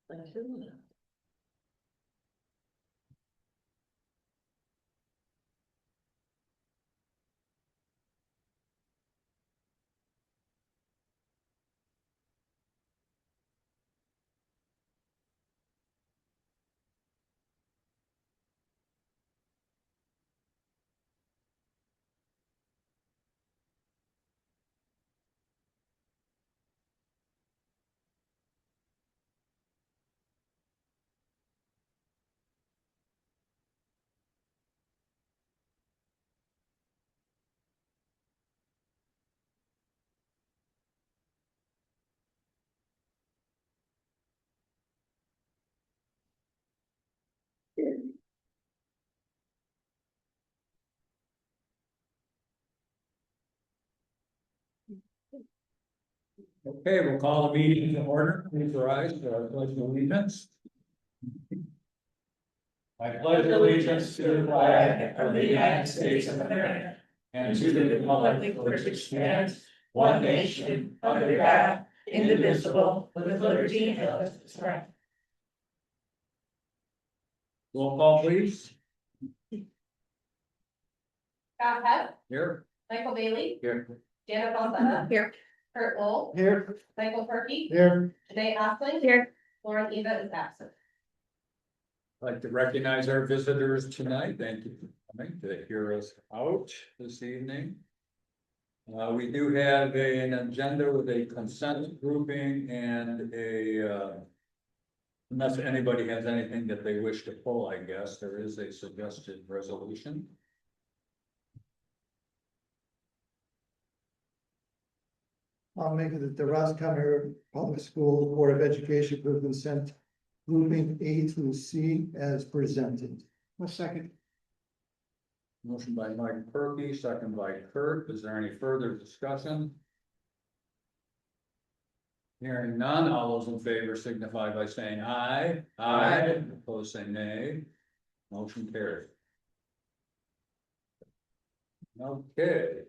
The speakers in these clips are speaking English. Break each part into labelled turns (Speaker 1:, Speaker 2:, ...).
Speaker 1: Thank you.
Speaker 2: Okay, we'll call the meeting to order. Please rise for our pledge of allegiance. I pledge allegiance to the flag of the United States of America and to the republic for which it stands, one nation, under God, indivisible, with liberty and justice for all. Roll call, please.
Speaker 3: Scott Hess,
Speaker 2: Here.
Speaker 3: Michael Bailey,
Speaker 2: Here.
Speaker 3: Janet Balsetta.
Speaker 1: Here.
Speaker 3: Kurt Lowell,
Speaker 2: Here.
Speaker 3: Michael Perky,
Speaker 2: Here.
Speaker 3: Janae Osling.
Speaker 1: Here.
Speaker 3: Lauren Eva is absent.
Speaker 2: I'd like to recognize our visitors tonight. Thank you for coming to hear us out this evening. We do have an agenda with a consent grouping and unless anybody has anything that they wish to pull, I guess, there is a suggested resolution.
Speaker 4: I'll make it that the Roscommon Public Schools Board of Education approve consent grouping A through C as presented. A second.
Speaker 2: Motion by Mike Perky, second by Kurt. Is there any further discussion? Hearing none, all those in favor signify by saying aye. Aye. Opposed, say nay. Motion carried. Okay,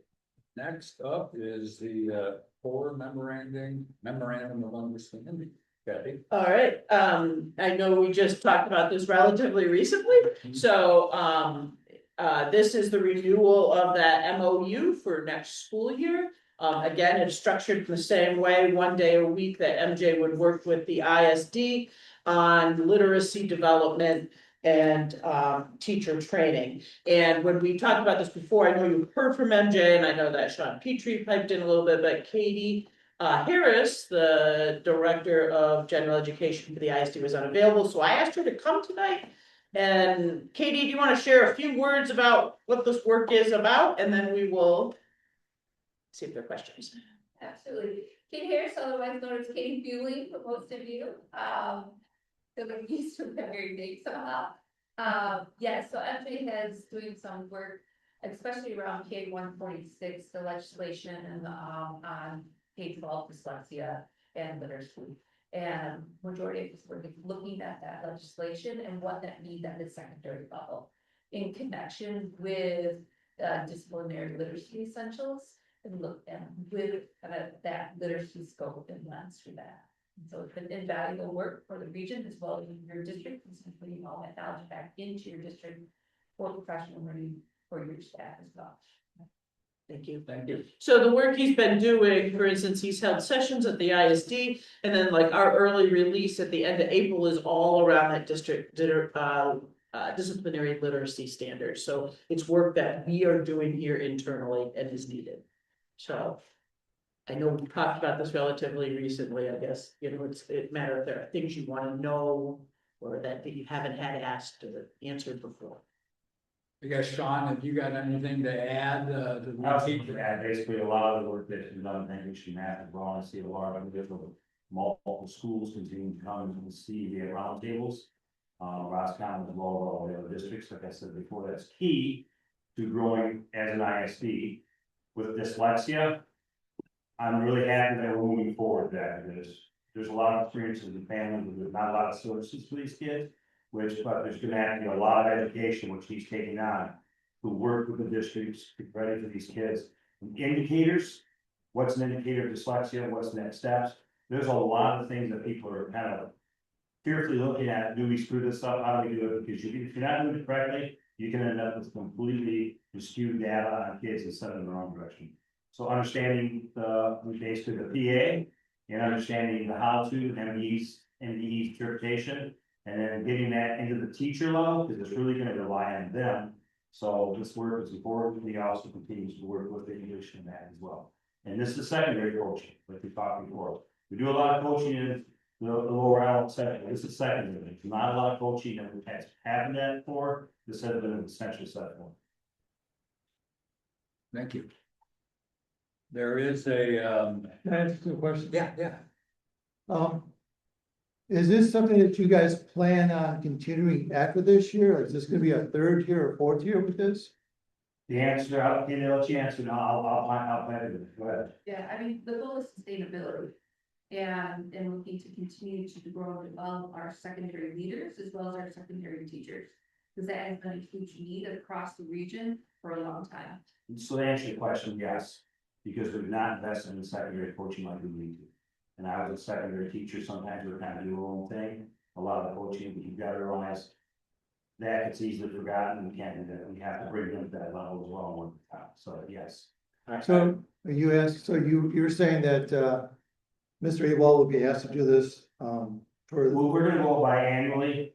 Speaker 2: next up is the core memorandum of understanding. Kathy?
Speaker 1: All right, I know we just talked about this relatively recently, so, this is the renewal of that MOU for next school year. Again, it's structured in the same way, one day a week that MJ would work with the ISD on literacy development and teacher training. And when we talked about this before, I know you've heard from MJ, and I know that Sean Petrie piped in a little bit, but Katie Harris, the director of general education for the ISD, was unavailable, so I asked her to come tonight. And Katie, do you want to share a few words about what this work is about, and then we will see if there are questions.
Speaker 3: Absolutely. Katie Harris, otherwise known as Katie Bewley for most of you. So we're used to them very big somehow. Yeah, so MJ has doing some work, especially around K 146, the legislation and on K-12 dyslexia and literacy. And majority of this work is looking at that legislation and what that means at the secondary level in connection with disciplinary literacy essentials, and look at with that literacy scope and lens through that. And so it's been invaluable work for the region as well as in your district, and simply putting all that knowledge back into your district for professional learning for your staff as well.
Speaker 1: Thank you.
Speaker 2: Thank you.
Speaker 1: So the work he's been doing, for instance, he's held sessions at the ISD, and then like our early release at the end of April is all around that district disciplinary literacy standards. So it's work that we are doing here internally and is needed. So I know we talked about this relatively recently, I guess, it's a matter if there are things you want to know or that you haven't had asked or answered before.
Speaker 2: I guess, Sean, have you got anything to add to the
Speaker 5: I was thinking to add basically a lot of the work that's been done, I think she math as well. I see a lot of different multiple schools continue to come and see the roundtables. Roscommon as well as all the other districts, like I said before, that's key to growing as an ISD. With dyslexia, I'm really happy that we're moving forward with that, because there's a lot of experiences in families, but there's not a lot of services for these kids. But there's gonna have to be a lot of education, which he's taking on, to work with the districts, to be ready for these kids. Indicators, what's an indicator of dyslexia, what's the next steps? There's a lot of things that people are kind of carefully looking at, do we screw this up, how do we do it, because if you're not doing it correctly, you can end up with completely skewed data on kids and send them in the wrong direction. So understanding basically the PA and understanding the how to, MDE's interpretation, and then getting that into the teacher level, because it's really gonna rely on them. So this work is important, he also continues to work with the English in that as well. And this is secondary coaching, like we talked before. We do a lot of coaching in the lower adult setting, this is secondary, there's not a lot of coaching that we've had happened that for, this has been an essential set for.
Speaker 2: Thank you. There is a,
Speaker 4: Can I ask you a question?
Speaker 2: yeah.
Speaker 4: Is this something that you guys plan on continuing after this year? Or is this gonna be a third year or fourth year with this?
Speaker 5: The answer, I'll let you answer, now, I'll plan it, go ahead.
Speaker 3: Yeah, I mean, the goal is sustainability. And looking to continue to grow and develop our secondary leaders as well as our secondary teachers. Because that has been a huge need across the region for a long time.
Speaker 5: So to answer your question, yes, because we've not invested in secondary coaching like we need to. And I was a secondary teacher, sometimes we're kind of doing our own thing, a lot of the coaching, but you've got to realize. That it's easily forgotten, we can't do that, we have to bring them to that level as well one time, so yes.
Speaker 4: So you're saying that, Mr. Ewald will be asked to do this, for,
Speaker 5: Well, we're gonna go biannually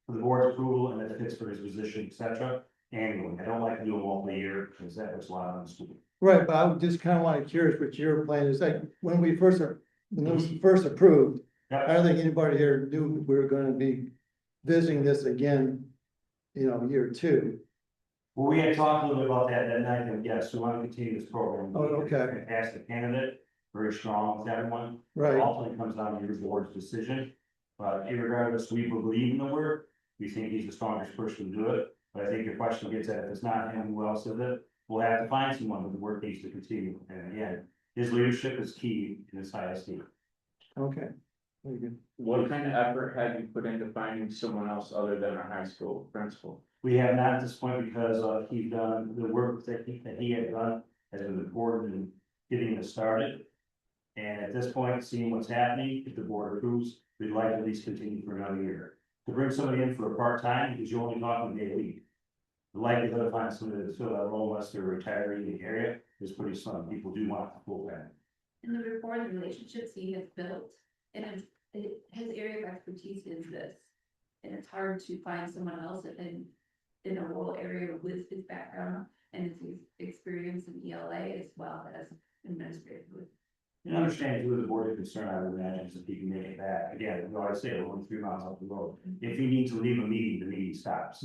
Speaker 5: for the board's approval and if it fits for his position, et cetera, annually. I don't like to do them all year because that was a lot on the school.
Speaker 4: right, but I would just kind of want to curious what your plan is, like, when it was first approved, I
Speaker 5: Yeah,
Speaker 4: don't think anybody here knew we were gonna be visiting this again, year two.
Speaker 5: well, we had talked a little bit about that night, and yes, we want to continue this program.
Speaker 4: Oh, okay.
Speaker 5: Fantastic candidate, very strong with everyone.
Speaker 4: Right,
Speaker 5: Ultimately comes down to your board's decision, but irregardless, we believe in the work, we think he's the strongest person to do it. But I think your question gets at, if it's not him, who else is it? We'll have to find someone, but the work needs to continue, and again, his leadership is key in this ISD.
Speaker 4: okay, very good.
Speaker 6: What kind of effort have you put into finding someone else other than our high school principal?
Speaker 5: We have not at this point because he's done the work that he had done has been important in getting us started. And at this point, seeing what's happening, if the board approves, we'd like to at least continue for another year. To bring somebody in for a part-time, because you're only talking a day a week. The likelihood of finding somebody to fill that role unless they're retiring in the area is pretty slim. People do want full-time.
Speaker 3: And the rapport and relationships he has built, and his area of expertise is this. And it's hard to find someone else in a rural area with his background and his experience in ELA as well as administratively.
Speaker 5: And understanding who the board is concerned, I would imagine, is if he can make it back. Again, like I say, we're only 3 miles up the road. If he needs to leave a meeting, the meeting stops.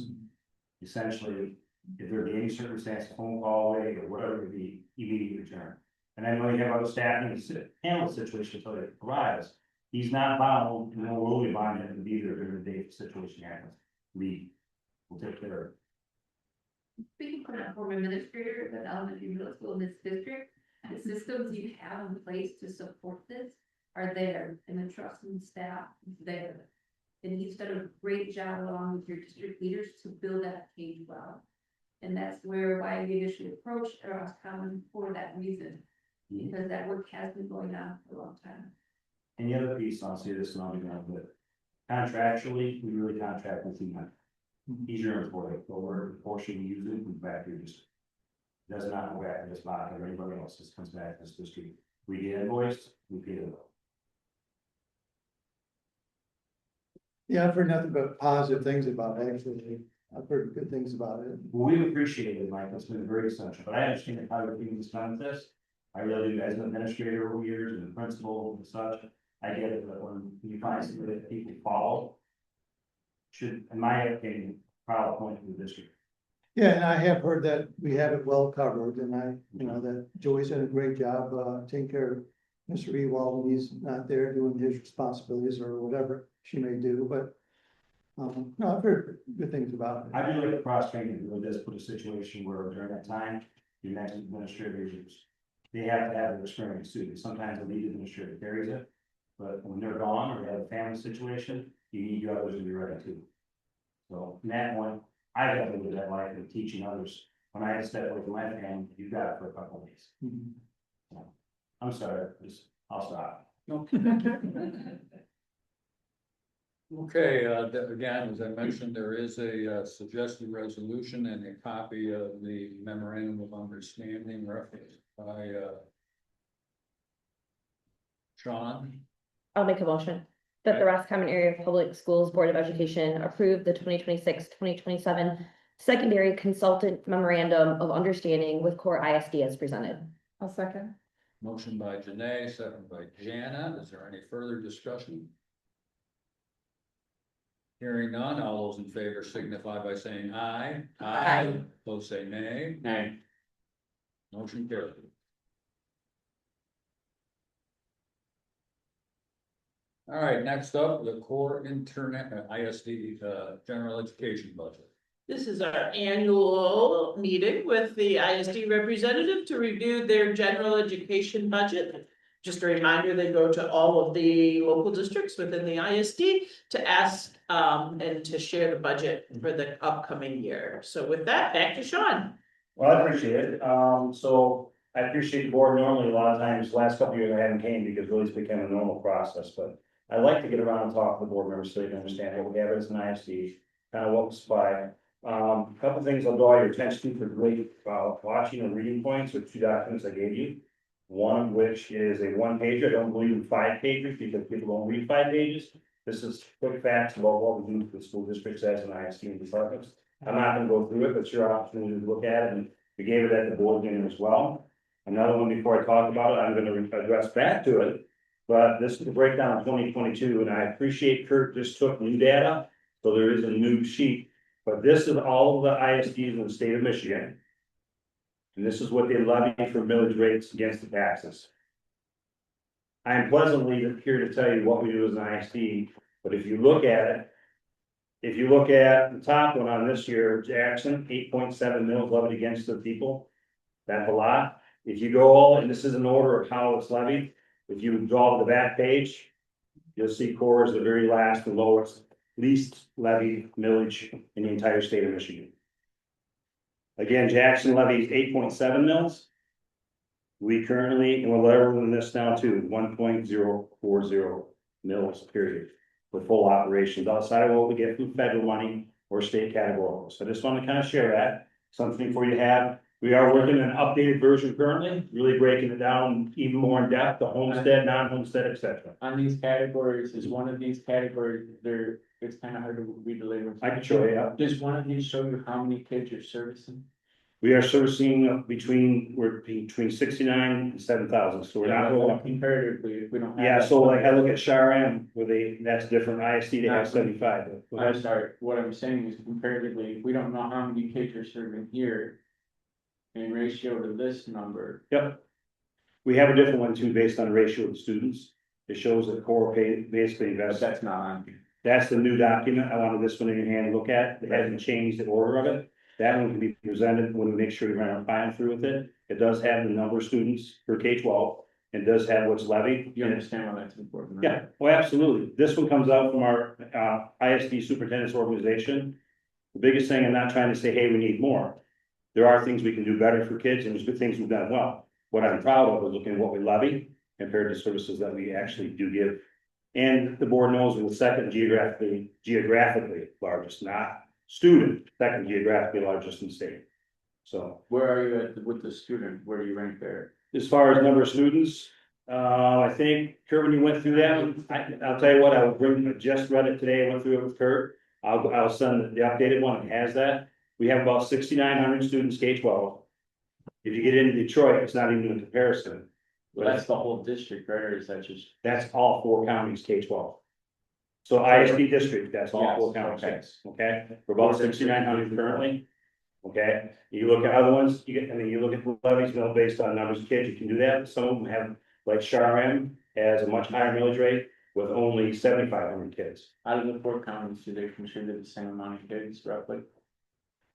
Speaker 5: Essentially, if there be any circumstance, phone call away or whatever it be, immediate return. And I know you have other staffing to handle the situation until it arrives. He's not bound, and no will be bound him to be there during the day if the situation happens. We will take care of it.
Speaker 3: Speaking from a former administrator of an elementary middle school in this district, the systems you have in place to support this are there, and the trust and staff is there. And he's done a great job along with your district leaders to build that change well. And that's why we initially approached Roscommon for that reason, because that work has been going on for a long time.
Speaker 5: And the other piece, I'll say this and I'll be done with it. Contractually, we really contract with him. He's your employee, but we're portion you use it, comes back to your district. Does not go back to this body or anybody else, this comes back to this district. We get invoiced, we pay the bill.
Speaker 4: Yeah, I've heard nothing but positive things about it, actually. I've heard good things about it.
Speaker 5: Well, we appreciate it, Mike, it's been very essential, but I understand how you're being done with this. I really do, as an administrator over years and a principal and such, I get it, but when you find somebody that people follow. Should, in my opinion, probably point to the district.
Speaker 4: Yeah, and I have heard that we have it well covered, and that Joey's done a great job, taking care of Mr. Ewald when he's not there doing his responsibilities or whatever she may do, but. No, I've heard good things about it.
Speaker 5: I do like the cross training, it really does put a situation where during that time, your next administrators, they have to have their experience too. Sometimes the lead administrator carries it. But when they're gone or they have a family situation, you need others to be ready too. So from that point, I got to live that life of teaching others. When I had to step away from my family, you got it for a couple of days.
Speaker 4: Mhm.
Speaker 5: I'm sorry, I'll stop.
Speaker 2: No. Okay, again, as I mentioned, there is a suggested resolution and a copy of the memorandum of understanding referenced by Sean.
Speaker 7: I'll make a motion that the Roscommon Area Public Schools Board of Education approve the 2026-2027 secondary consultant memorandum of understanding with Core ISD as presented.
Speaker 3: I'll second.
Speaker 2: Motion by Janae, second by Jana. Is there any further discussion? Hearing none, all those in favor signify by saying aye.
Speaker 7: Aye.
Speaker 2: Those say nay.
Speaker 6: Nay.
Speaker 2: Motion carried. All right, next up, the core internet, ISD, general education budget.
Speaker 1: This is our annual meeting with the ISD representative to review their general education budget. Just a reminder, they go to all of the local districts within the ISD to ask and to share the budget for the upcoming year. So with that, back to Sean.
Speaker 5: Well, I appreciate it. So I appreciate the board. Normally, a lot of times, last couple of years I haven't came because really it's become a normal process, but I like to get around and talk to the board members so they can understand what we have as an ISD, kind of what we supply. Couple things I'll draw your attention to for great, watching and reading points with two documents I gave you. One of which is a one pager. I don't believe in 5 pages because people don't read 5 pages. This is quick facts about what we do for the school districts as an ISD and departments. I'm not gonna go through it, but it's your opportunity to look at it, and we gave it at the board meeting as well. Another one before I talk about it, I'm gonna address back to it. But this is the breakdown of 2022, and I appreciate Kurt just took new data, so there is a new sheet. But this is all of the ISDs in the state of Michigan. And this is what they levy for millage rates against the taxes. I am pleasantly here to tell you what we do as an ISD, but if you look at it. If you look at the top one on this year, Jackson, 8.7 mils levied against the people. That's a lot. If you go all, and this is an order of how it's levied, if you draw the back page. You'll see Core is the very last and lowest, least levied millage in the entire state of Michigan. Again, Jackson levies 8.7 mils. We currently, and we're leveling this now to 1.040 mils, period. For full operations outside of what we get from federal money or state category. So I just want to kind of share that, something for you to have. We are working on an updated version currently, really breaking it down even more in depth, the homestead, non-homestead, etc.
Speaker 6: On these categories, is one of these categories, it's kind of hard to read the label.
Speaker 5: I can show you, yeah.
Speaker 6: Does one of these show you how many kids you're servicing?
Speaker 5: We are servicing we're between 69 and 7,000, so we're not going up.
Speaker 6: Comparatively, if we don't have.
Speaker 5: Yeah,
Speaker 6: that-
Speaker 5: so like I look at Sharam, where that's different, ISD, they have 75.
Speaker 6: I'm sorry, what I'm saying is comparatively, we don't know how many kids you're serving here. In ratio to this number,
Speaker 5: Yep. We have a different one too, based on the ratio of the students. It shows that Core basically
Speaker 6: but
Speaker 5: invests.
Speaker 6: that's not on.
Speaker 5: That's the new document. I wanted this one in your hand to look at. It hasn't changed the order of it. That one can be presented when we make sure we run our file through with it. It does have the number of students for K-12. It does have what's levied.
Speaker 6: You understand why that's important? right?
Speaker 5: Yeah, well, absolutely. This one comes out from our ISD superintendent's organization. The biggest thing, I'm not trying to say, hey, we need more. There are things we can do better for kids, and there's good things we've done well. What I'm proud of is looking at what we levy compared to services that we actually do give. And the board knows we're the second geographically largest, not student, second geographically largest in the state. So
Speaker 6: Where are you at with the student? Where do you rank there?
Speaker 5: as far as number of students, I think Kurt, when you went through that one, I'll tell you what, I just read it today, I went through it with Kurt. I'll send the updated one, it has that. We have about 6,900 students K-12. If you get into Detroit, it's not even a comparison.
Speaker 6: Well, that's the whole district, right? Or is that just?
Speaker 5: That's all 4 counties K-12. So ISD district, that's all 4
Speaker 6: Yes,
Speaker 5: counties,
Speaker 6: okay.
Speaker 5: okay? We're about 6,900 currently. Okay, you look at other ones, you look at levies, based on numbers of kids, you can do that. Some of them have, like Sharam has a much higher millage rate with only 7,500 kids.
Speaker 6: Out of the 4 counties, do they contribute the same amount of kids roughly?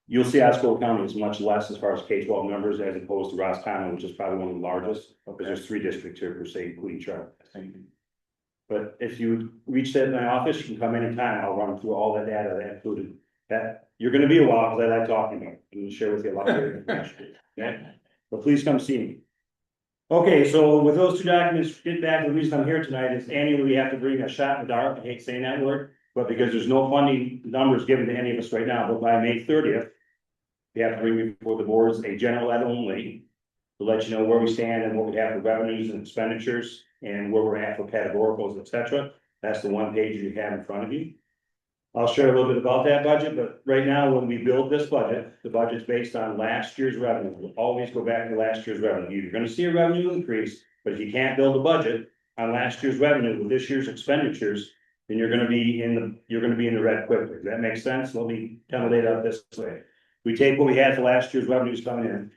Speaker 5: You'll see Osceola County is much less as far as K-12 numbers as opposed to Roscommon, which is probably one of the largest. Because there's 3 districts here per se, including Charlotte.
Speaker 6: Thank you.
Speaker 5: But if you reach that in my office, you can come anytime. I'll run through all that data that included. That, you're gonna be a while because I like talking about it and share with you a lot of information. Okay? But please come see me. Okay, so with those 2 documents, get back, the reason I'm here tonight is annually we have to bring a shot in the dark. I hate saying that word. but because there's no funding numbers given to any of us right now, but by May 30th. We have to bring before the boards a general ed only. To let you know where we stand and what we have for revenues and expenditures and where we're at for categoricals, et cetera. That's the one page you have in front of you. I'll share a little bit about that budget, but right now, when we build this budget, the budget's based on last year's revenue. We'll always go back to last year's revenue. You're gonna see a revenue increase, but if you can't build a budget on last year's revenue with this year's expenditures, then you're gonna be in the red quickly. Does that make sense? Let me kind of lay it out this way. We take what we had for last year's revenues coming in.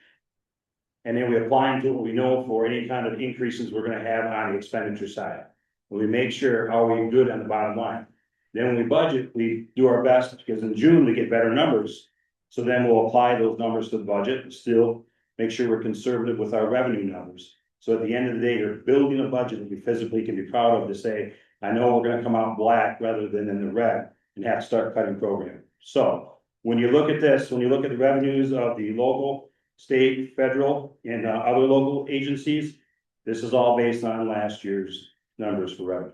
Speaker 5: And then we apply them to what we know for any kind of increases we're gonna have on the expenditure side. And we make sure, are we good on the bottom line? Then when we budget, we do our best, because in June we get better numbers. So then we'll apply those numbers to the budget and still make sure we're conservative with our revenue numbers. So at the end of the day, you're building a budget that we physically can be proud of to say, I know we're gonna come out black rather than in the red and have to start cutting program. So when you look at this, when you look at the revenues of the local, state, federal, and other local agencies, this is all based on last year's numbers for revenue,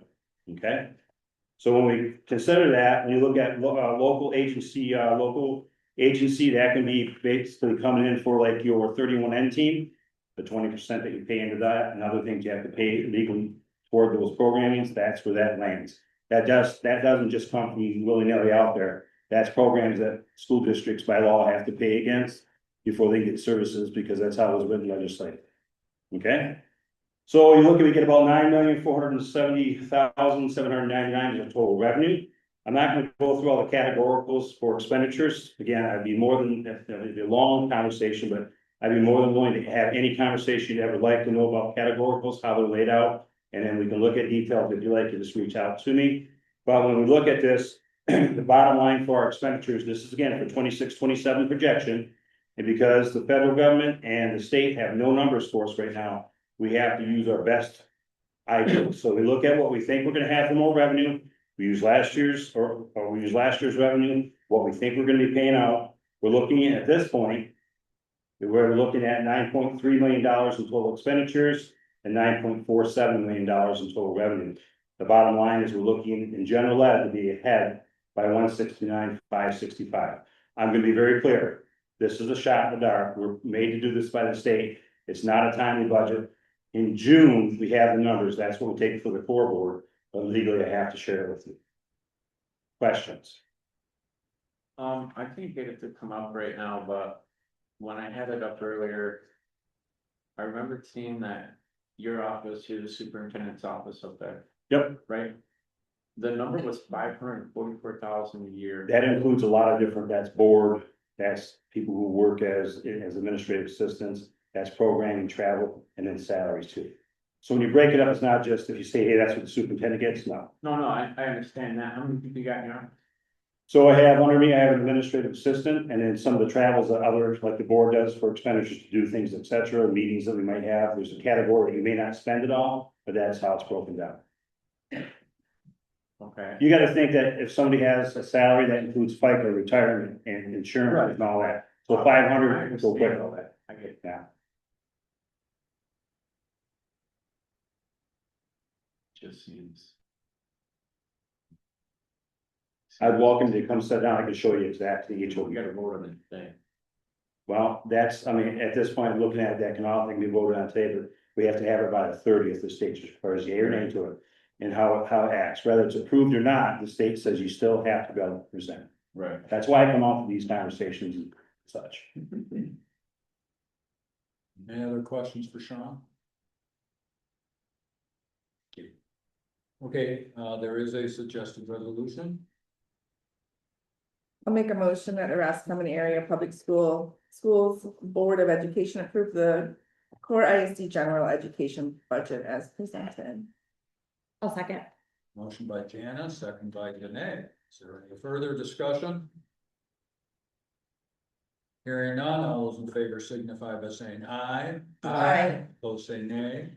Speaker 5: okay? So when we consider that, when you look at local agency, that can be basically coming in for like your 31N team, the 20% that you pay into that, and other things you have to pay legally toward those programmings, that's where that lands. That doesn't just come from willy-nilly out there. That's programs that school districts by law have to pay against before they get services, because that's how it was written legislatively. Okay? So you look at, we get about $9,470,799 of total revenue. I'm not gonna go through all the categoricals for expenditures. Again, it'd be a long conversation, but I'd be more than willing to have any conversation you'd ever like to know about categoricals, how they're laid out. And then we can look at details. If you like, you just reach out to me. But when we look at this, the bottom line for our expenditures, this is again for 26-27 projection. And because the federal government and the state have no numbers for us right now, we have to use our best ideas. So we look at what we think we're gonna have for more revenue. We use last year's revenue, what we think we're gonna be paying out. We're looking at this point, we're looking at $9.3 million in total expenditures and $9.47 million in total revenue. The bottom line is we're looking in general ed to be ahead by 169,565. I'm gonna be very clear. This is a shot in the dark. We're made to do this by the state. It's not a timely budget. In June, we have the numbers. That's what we take for the core board, but legally I have to share it with you. Questions?
Speaker 6: I can't get it to come up right now, but when I had it up earlier. I remembered seeing that your office, you're the superintendent's office up there,
Speaker 5: Yep,
Speaker 6: right? The number was 544,000 a year.
Speaker 5: that includes a lot of different, that's board, that's people who work as administrative assistants, that's programming, travel, and then salaries too. So when you break it up, it's not just if you say, hey, that's what the superintendent gets, no.
Speaker 6: No, I understand that. How many people you got in your office?
Speaker 5: So I have under me, I have an administrative assistant, and then some of the travels that others, like the board does for expenditures to do things, et cetera, meetings that we might have, there's a category that you may not spend it all, but that's how it's broken down.
Speaker 6: Okay.
Speaker 5: You gotta think that if somebody has a salary, that includes FICA, retirement, and insurance and all that, so
Speaker 6: I
Speaker 5: 500 would go quick.
Speaker 6: understand all that. I get it.
Speaker 5: Yeah,
Speaker 6: Just seems.
Speaker 5: I'd welcome to come sit down, I can show you exactly each
Speaker 6: We
Speaker 5: one.
Speaker 6: gotta vote on it today.
Speaker 5: Well, that's, I mean, at this point, looking at it, that can all thing be voted on today, but we have to have it by the 30th, the state just requires yea or nay to it. And how it acts, whether it's approved or not, the state says you still have to be able to present.
Speaker 6: Right.
Speaker 5: That's why I come off of these conversations and such.
Speaker 2: Any other questions for Sean? Okay, there is a suggested resolution.
Speaker 8: I'll make a motion that the Roscommon Area Public Schools Board of Education approve the core ISD general education budget as presented.
Speaker 7: I'll second.
Speaker 2: Motion by Jana, second by Danae. Is there any further discussion? Hearing none, all those in favor signify by saying aye.
Speaker 8: Aye.
Speaker 2: Those say nay.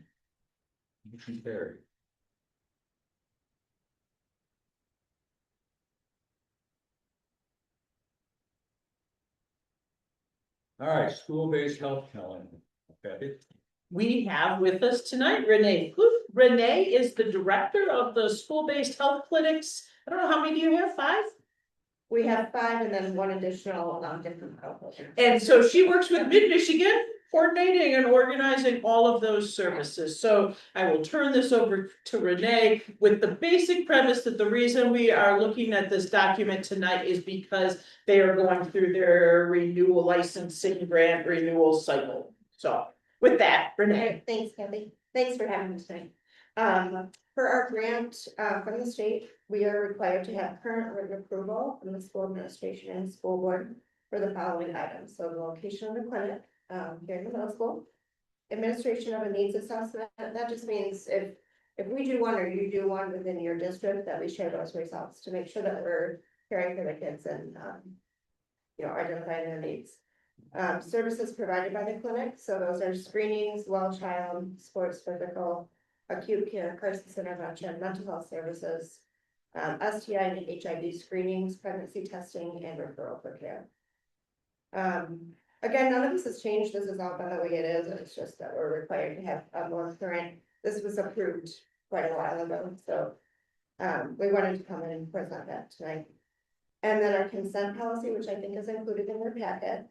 Speaker 2: Motion carried. All right, school-based health calendar, okay.
Speaker 1: we have with us tonight Renee Kloof. Renee is the director of the school-based health clinics. I don't know, how many do you have, 5?
Speaker 9: We have 5 and then 1 additional, different.
Speaker 1: And so she works with Mid-Michigan, coordinating and organizing all of those services. So I will turn this over to Renee with the basic premise that the reason we are looking at this document tonight is because they are going through their renewal licensing grant renewal cycle. So with that, Renee.
Speaker 9: Okay, thanks, Kathy. Thanks for having me tonight. For our grant, from the state, we are required to have current written approval from the school administration and school board for the following items. So the location of the clinic, here in the middle school. Administration of a needs assessment, that just means if we do one or you do one within your district, that we share those results to make sure that we're caring for the kids and, identifying their needs. Services provided by the clinic, so those are screenings, well child, sports, physical, acute care, crisis intervention, mental health services, STI and HIV screenings, pregnancy testing, and referral for care. Again, none of this has changed. This is all by the way it is, and it's just that we're required to have a more current. This was approved quite a while ago, so we wanted to come in and present that tonight. And then our consent policy, which I think is included in your packet.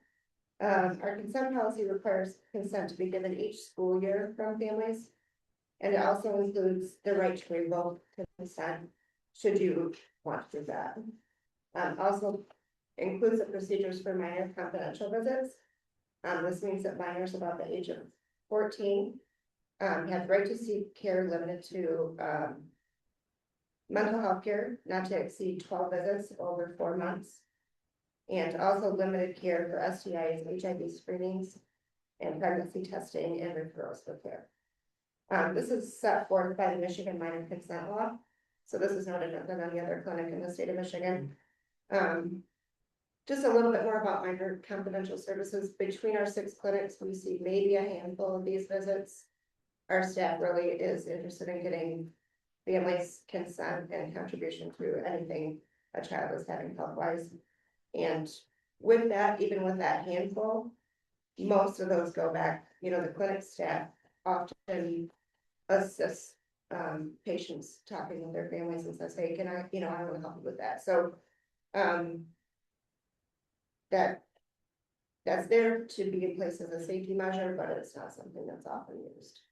Speaker 9: Our consent policy requires consent to be given each school year from families. And it also includes the right to revoke consent, should you want to do that. Also includes the procedures for minor confidential visits. This means that minors about the age of 14 have the right to seek care limited to mental health care, not to exceed 12 visits over 4 months. And also limited care for STIs, HIV screenings, and pregnancy testing and referrals for care. This is set forth by the Michigan Minor Consent Law. So this is no different than any other clinic in the state of Michigan. Just a little bit more about minor confidential services. Between our 6 clinics, we see maybe a handful of these visits. Our staff really is interested in getting families' consent and contribution to anything a child is having health-wise. And with that, even with that handful, most of those go back, the clinic staff often assist patients talking with their families and says, hey, can I want to help you with that. So that's there to be in place as a safety measure, but it's not something that's often used.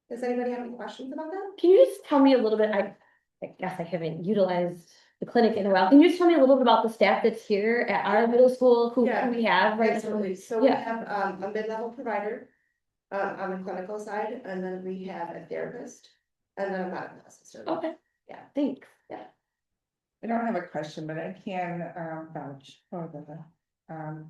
Speaker 9: Does anybody have any questions about that?
Speaker 7: Can you just tell me a little bit, I guess I haven't utilized the clinic in a while. Can you just tell me a little bit about the staff that's here at our middle school, who
Speaker 9: Yeah,
Speaker 7: we have right now?
Speaker 9: Absolutely. So we
Speaker 7: Yeah.
Speaker 9: have a mid-level provider on the clinical side, and then we have a therapist and then a medical assistant.
Speaker 7: Okay.
Speaker 9: Yeah.
Speaker 7: Thanks.
Speaker 8: I don't have a question, but I can vouch for the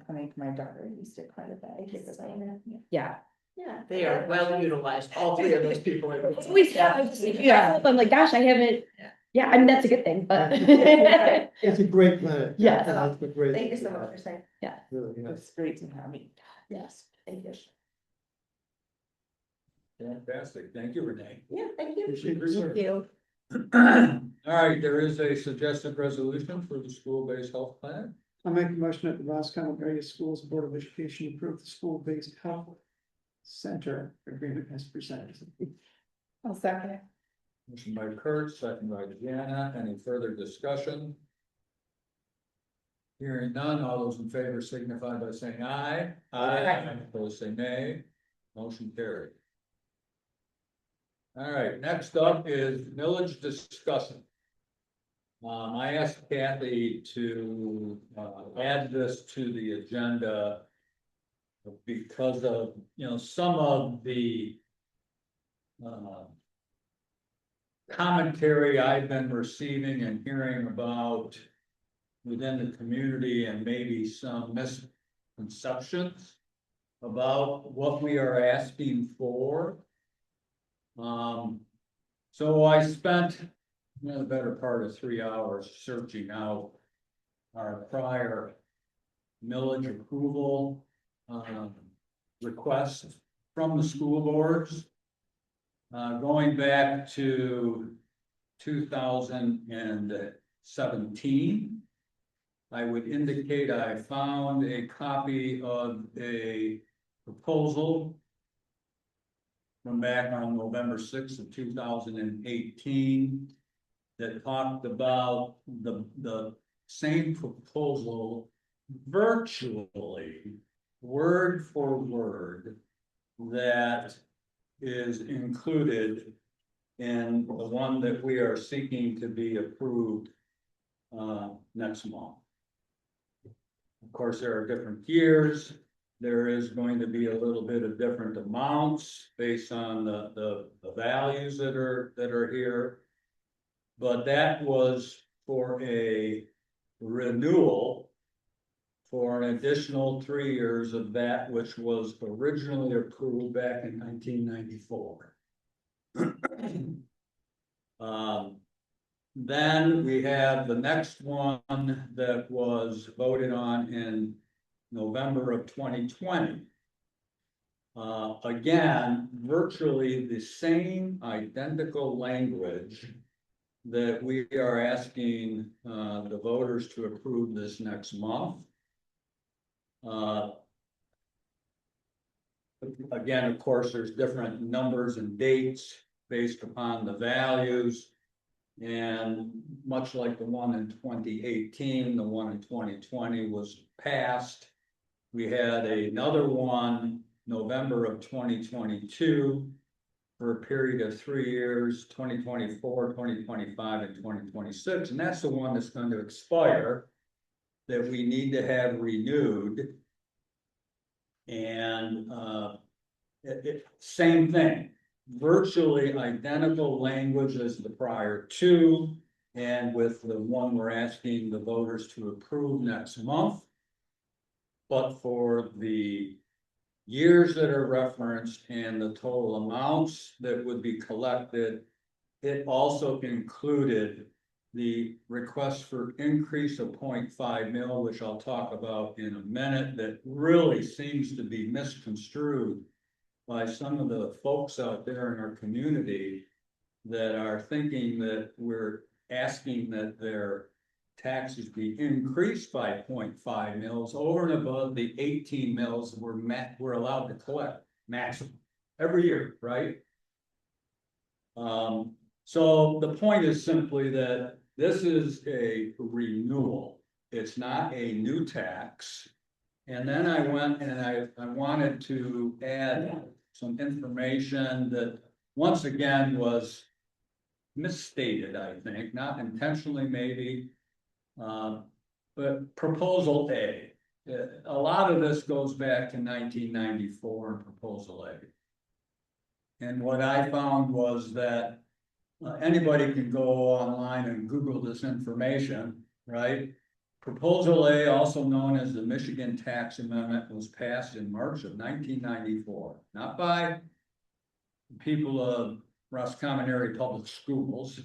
Speaker 8: clinic. My daughter used it quite a bit.
Speaker 9: Thank you for saying that.
Speaker 7: Yeah.
Speaker 9: Yeah.
Speaker 1: They are well utilized, all 3 of those people.
Speaker 7: Yeah. I'm like, gosh, I haven't, yeah, I mean, that's a good thing, but.
Speaker 4: It's a great clinic.
Speaker 7: Yes.
Speaker 4: It's a great.
Speaker 9: Thank you so much for saying.
Speaker 4: Really, yeah.
Speaker 8: It's great to have you.
Speaker 9: Yes, thank you.
Speaker 2: Fantastic. Thank you, Renee.
Speaker 9: Yeah, thank you.
Speaker 4: Appreciate your service.
Speaker 8: You.
Speaker 2: All right, there is a suggested resolution for the school-based health plan.
Speaker 4: I make a motion that the Roscommon Area Schools Board of Education approve the school-based health center agreement as presented.
Speaker 8: I'll second it.
Speaker 2: Motion by Kurt, second by Jana. Any further discussion? Hearing none, all those in favor signify by saying aye.
Speaker 7: Aye.
Speaker 2: Opposed, say nay. Motion carried. All right, next up is millage discussion. I asked Kathy to add this to the agenda because of, some of the commentary I've been receiving and hearing about within the community and maybe some misconceptions about what we are asking for. So I spent the better part of 3 hours searching out our prior millage approval requests from the school boards. Going back to 2017, I would indicate I found a copy of a proposal from back on November 6th of 2018 that talked about the same proposal virtually, word for word, that is included in the one that we are seeking to be approved next month. Of course, there are different years. There is going to be a little bit of different amounts based on the values that are here. But that was for a renewal for an additional 3 years of that which was originally approved back in 1994. Then we have the next one that was voted on in November of 2020. Again, virtually the same identical language that we are asking the voters to approve this next month. Again, of course, there's different numbers and dates based upon the values. And much like the one in 2018, the one in 2020 was passed. We had another one, November of 2022, for a period of 3 years, 2024, 2025, and 2026. And that's the one that's going to expire, that we need to have renewed. And same thing, virtually identical language as the prior two, and with the one we're asking the voters to approve next month. But for the years that are referenced and the total amounts that would be collected, it also included the request for increase of 0.5 mil, which I'll talk about in a minute, that really seems to be misconstrued by some of the folks out there in our community that are thinking that we're asking that their taxes be increased by 0.5 mils over and above the 18 mils we're allowed to collect maximum every year, right? So the point is simply that this is a renewal. It's not a new tax. And then I went and I wanted to add some information that once again was misstated, I think, not intentionally maybe. But Proposal A, a lot of this goes back to 1994 in Proposal A. And what I found was that anybody can go online and Google this information, right? Proposal A, also known as the Michigan Tax Amendment, was passed in March of 1994, not by people of Roscommon Area Public Schools,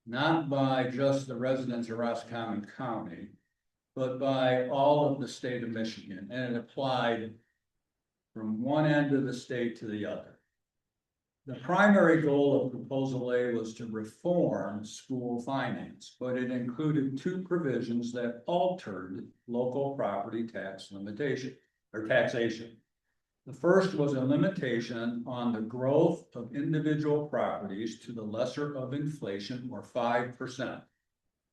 Speaker 2: not by just the residents of Roscommon County, but by all of the state of Michigan, and it applied from one end of the state to the other. The primary goal of Proposal A was to reform school finance, but it included two provisions that altered local property tax limitation or taxation. The first was a limitation on the growth of individual properties to the lesser of inflation, or 5%.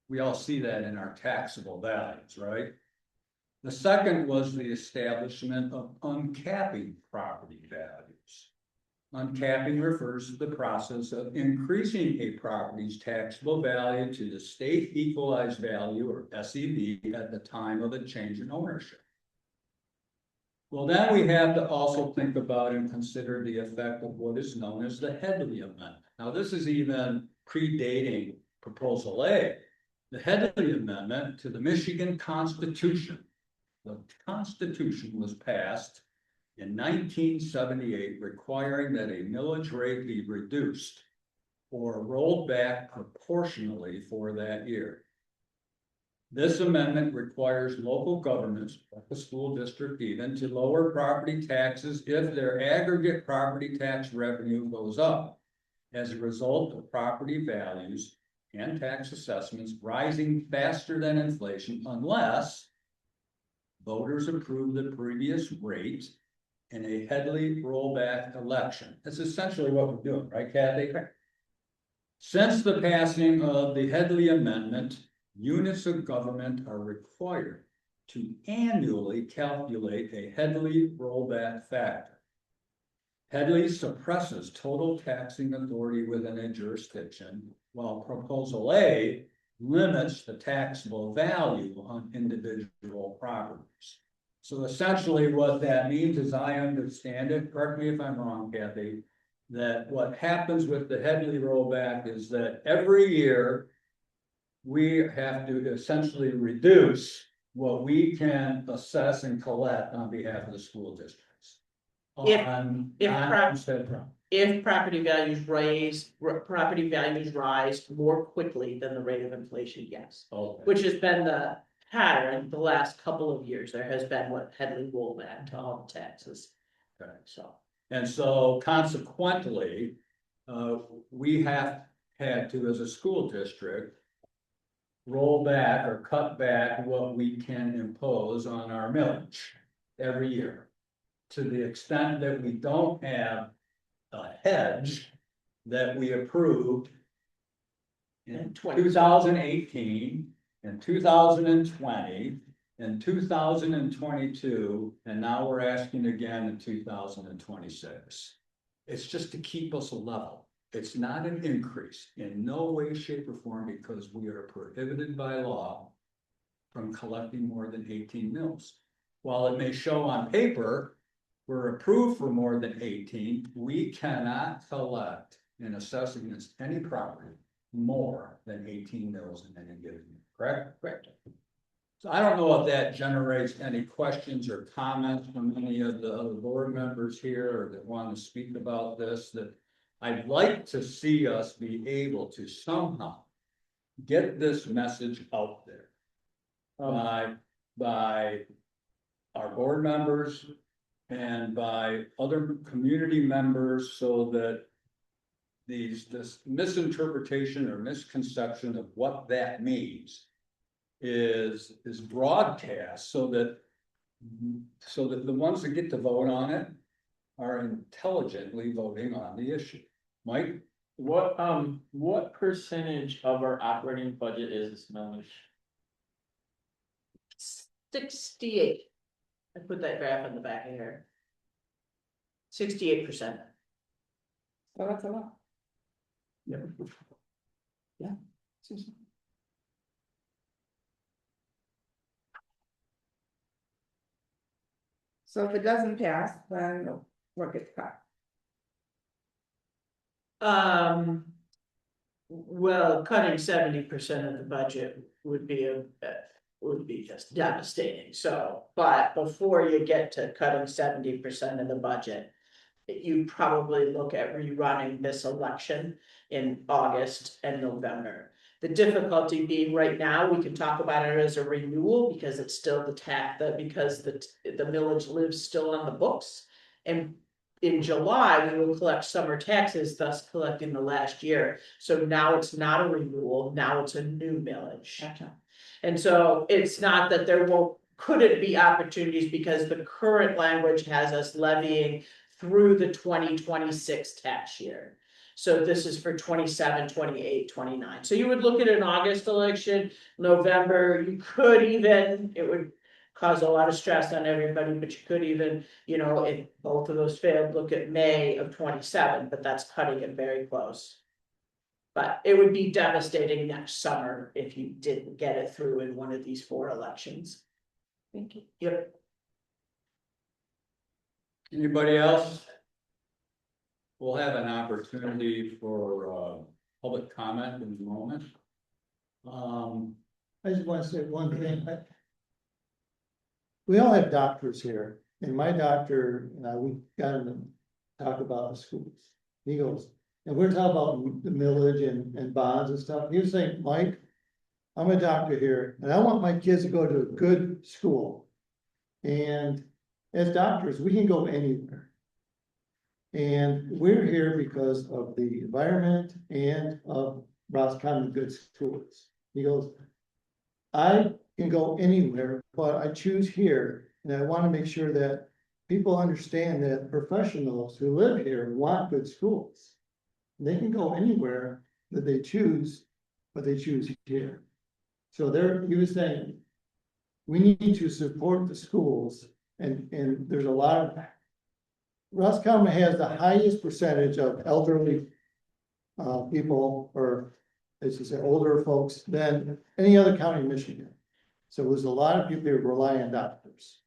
Speaker 2: We all see that in our taxable values, right? The second was the establishment of uncapping property values. Uncapping refers to the process of increasing a property's taxable value to the state equalized value, or SEV, at the time of a change in ownership. Well, then we have to also think about and consider the effect of what is known as the Headley Amendment. Now, this is even predating Proposal A. The Headley Amendment to the Michigan Constitution. The Constitution was passed in 1978, requiring that a millage rate be reduced or rolled back proportionally for that year. This amendment requires local governments, like the school district even, to lower property taxes if their aggregate property tax revenue goes up as a result of property values and tax assessments rising faster than inflation, unless voters approve the previous rate in a Headley rollback election. That's essentially what we're doing, right, Kathy? Since the passing of the Headley Amendment, units of government are required to annually calculate a Headley rollback factor. Headley suppresses total taxing authority within a jurisdiction, while Proposal A limits the taxable value on individual properties. So essentially what that means, as I understand it, correct me if I'm wrong, Kathy, that what happens with the Headley rollback is that every year we have to essentially reduce what we can assess and collect on behalf of the school districts.
Speaker 1: If
Speaker 2: Non-homestead property.
Speaker 1: If property values rise more quickly than the rate of inflation, yes.
Speaker 2: Okay.
Speaker 1: Which has been the pattern the last couple of years. There has been what Headley rollback to all the taxes.
Speaker 2: Okay.
Speaker 1: So,
Speaker 2: And so consequently, we have had to, as a school district, roll back or cut back what we can impose on our millage every year. To the extent that we don't have a hedge that we approved in 2018, in 2020, in 2022, and now we're asking again in 2026. It's just to keep us level. It's not an increase in no way, shape, or form because we are prohibited by law from collecting more than 18 mills. While it may show on paper we're approved for more than 18, we cannot collect and assess against any property more than 18 mills in any given year, correct? Correct. So I don't know if that generates any questions or comments from any of the other board members here or that want to speak about this, that I'd like to see us be able to somehow get this message out there by our board members and by other community members so that this misinterpretation or misconception of what that means is broadcast so that the ones that get to vote on it are intelligently voting on the issue. Mike?
Speaker 6: What percentage of our operating budget is this millage?
Speaker 1: 68. I put that graph on the back of here. 68%.
Speaker 8: Oh, that's a lot.
Speaker 1: Yep. Yeah.
Speaker 8: So if it doesn't pass, then what gets cut?
Speaker 1: Well, cutting 70% of the budget would be just devastating. So, but before you get to cutting 70% of the budget, you probably look at rerunning this election in August and November. The difficulty being right now, we can talk about it as a renewal because it's still because the millage lives still on the books. And in July, we will collect summer taxes, thus collecting the last year. So now it's not a renewal, now it's a new millage. Gotcha. And so it's not that couldn't be opportunities because the current language has us levying through the 2026 tax year. So this is for 27, 28, 29. So you would look at an August election, November, you could even, it would cause a lot of stress on everybody, but you could even, if both of those failed, look at May of 27, but that's cutting it very close. But it would be devastating next summer if you didn't get it through in one of these 4 elections.
Speaker 8: Thank you.
Speaker 1: Yep.
Speaker 2: Anybody else? We'll have an opportunity for public comment in a moment.
Speaker 4: I just want to say one thing. We all have doctors here, and my doctor, we got him to talk about the schools. He goes, and we're talking about the millage and bonds and stuff. He was saying, Mike, I'm a doctor here, and I want my kids to go to a good school. And as doctors, we can go anywhere. And we're here because of the environment and of Roscommon Good Schools. He goes, I can go anywhere, but I choose here, and I want to make sure that people understand that professionals who live here want good schools. They can go anywhere that they choose, but they choose here. So there, he was saying, we need to support the schools and there's a lot of. Roscommon has the highest percentage of elderly people, or as you say, older folks than any other county in Michigan. So there's a lot of people who rely on doctors.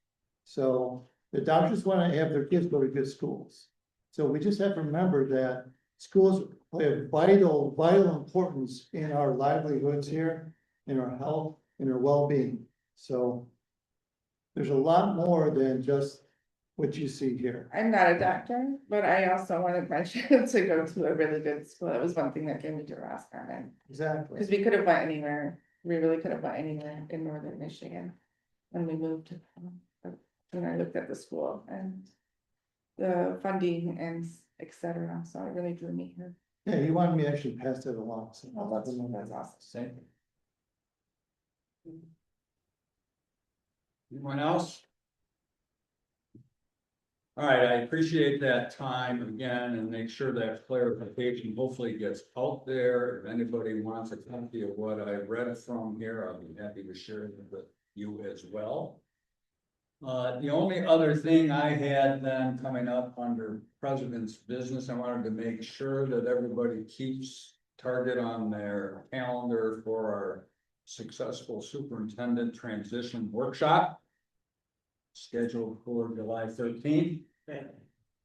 Speaker 4: So the doctors want to have their kids go to good schools. So we just have to remember that schools play a vital importance in our livelihoods here, in our health, in our well-being. So there's a lot more than just what you see here.
Speaker 8: I'm not a doctor, but I also wanted my child to go to a really good school. That was one thing that came into Roscommon.
Speaker 4: Exactly.
Speaker 8: Because we could have went anywhere, we really could have went anywhere in northern Michigan. When we moved, when I looked at the school and the funding and et cetera, so it really drew me here.
Speaker 4: Yeah, he wanted me to actually pass that along. So
Speaker 8: Oh, that's awesome.
Speaker 2: Same. Anyone else? All right, I appreciate that time again and make sure that clarification hopefully gets out there. If anybody wants a copy of what I read from here, I'll be happy to share it with you as well. The only other thing I had then coming up under President's business, I wanted to make sure that everybody keeps target on their calendar for our successful superintendent transition workshop scheduled for July 13th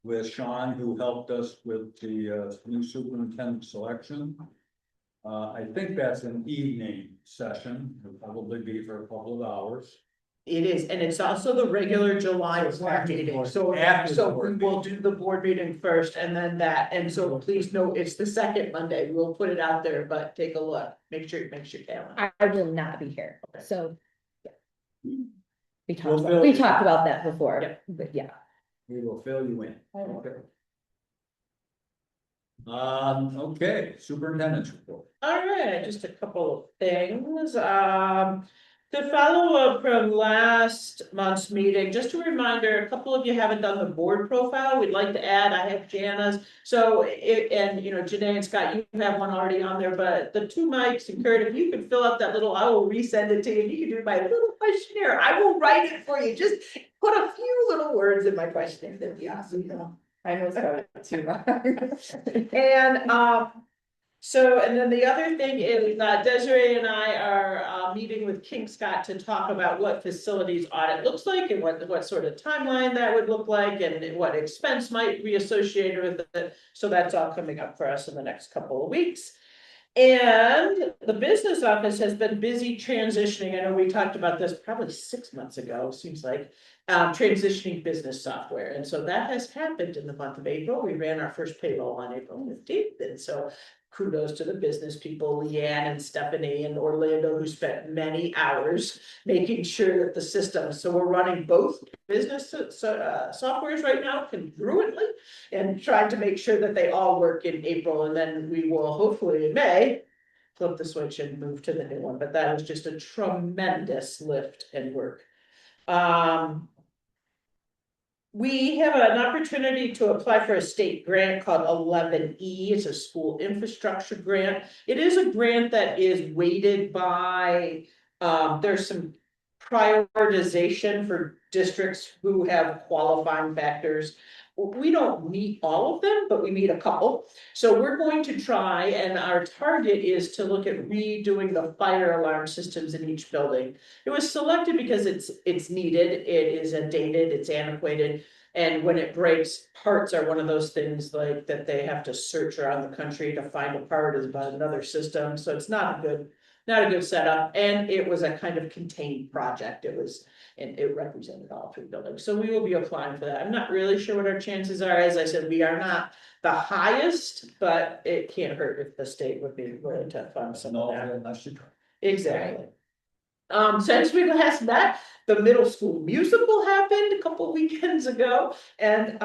Speaker 2: with Sean, who helped us with the new superintendent selection. I think that's an evening session. It'll probably be for a couple of hours.
Speaker 1: It is, and it's also the regular July
Speaker 4: So it's
Speaker 1: board
Speaker 4: after the
Speaker 1: meeting,
Speaker 4: board-
Speaker 1: so,
Speaker 2: after the
Speaker 1: so
Speaker 2: board
Speaker 1: we will do the board meeting first and then that, and so please note, it's the second Monday, we'll put it out there, but take a look, make sure your calendar.
Speaker 7: I will not be here,
Speaker 1: Okay.
Speaker 7: so. yeah. We
Speaker 2: We'll
Speaker 7: talked,
Speaker 2: fill-
Speaker 7: we talked about that before,
Speaker 1: Yep.
Speaker 7: but yeah.
Speaker 2: We will fill you in.
Speaker 8: Okay.
Speaker 2: Okay, superintendent's report.
Speaker 1: All right, just a couple of things, to follow up from last month's meeting, just a reminder, a couple of you haven't done the board profile, we'd like to add, I have Jana's. So and you know, Janae and Scott, you have one already on there, but the two mics and Kurt, if you could fill out that little, I will resend it to you, and you can do my little questionnaire, I will write it for you, just put a few little words in my questionnaire, that'd be awesome.
Speaker 8: I know it's probably too long.
Speaker 1: And, so, and then the other thing is, Desiree and I are, meeting with King Scott to talk about what facilities audit looks like and what sort of timeline that would look like and what expense might be associated with it. So that's all coming up for us in the next couple of weeks. And the business office has been busy transitioning. I know we talked about this probably 6 months ago, seems like, transitioning business software. And so that has happened in the month of April. We ran our first payroll on April 15th. And so kudos to the business people, Leanne and Stephanie and Orlando, who spent many hours making sure that the system, so we're running both business softwares right now congruently and trying to make sure that they all work in April, and then we will hopefully in May flip the switch and move to the new one, but that was just a tremendous lift and work. We have an opportunity to apply for a state grant called 11E. It's a school infrastructure grant. It is a grant that is weighted by, there's some prioritization for districts who have qualifying factors. We don't meet all of them, but we meet a couple. So we're going to try, and our target is to look at redoing the fire alarm systems in each building. It was selected because it's needed, it is dated, it's antiquated. And when it breaks, parts are one of those things like that they have to search around the country to find a part is about another system. So it's not a good setup. And it was a kind of contained project. And it represented all three buildings. So we will be applying for that. I'm not really sure what our chances are. As I said, we are not the highest, but it can't hurt if the state would be willing to fund some of that.
Speaker 2: Unless you try.
Speaker 1: Exactly. Since we last met, the middle school musical happened a couple weekends ago, and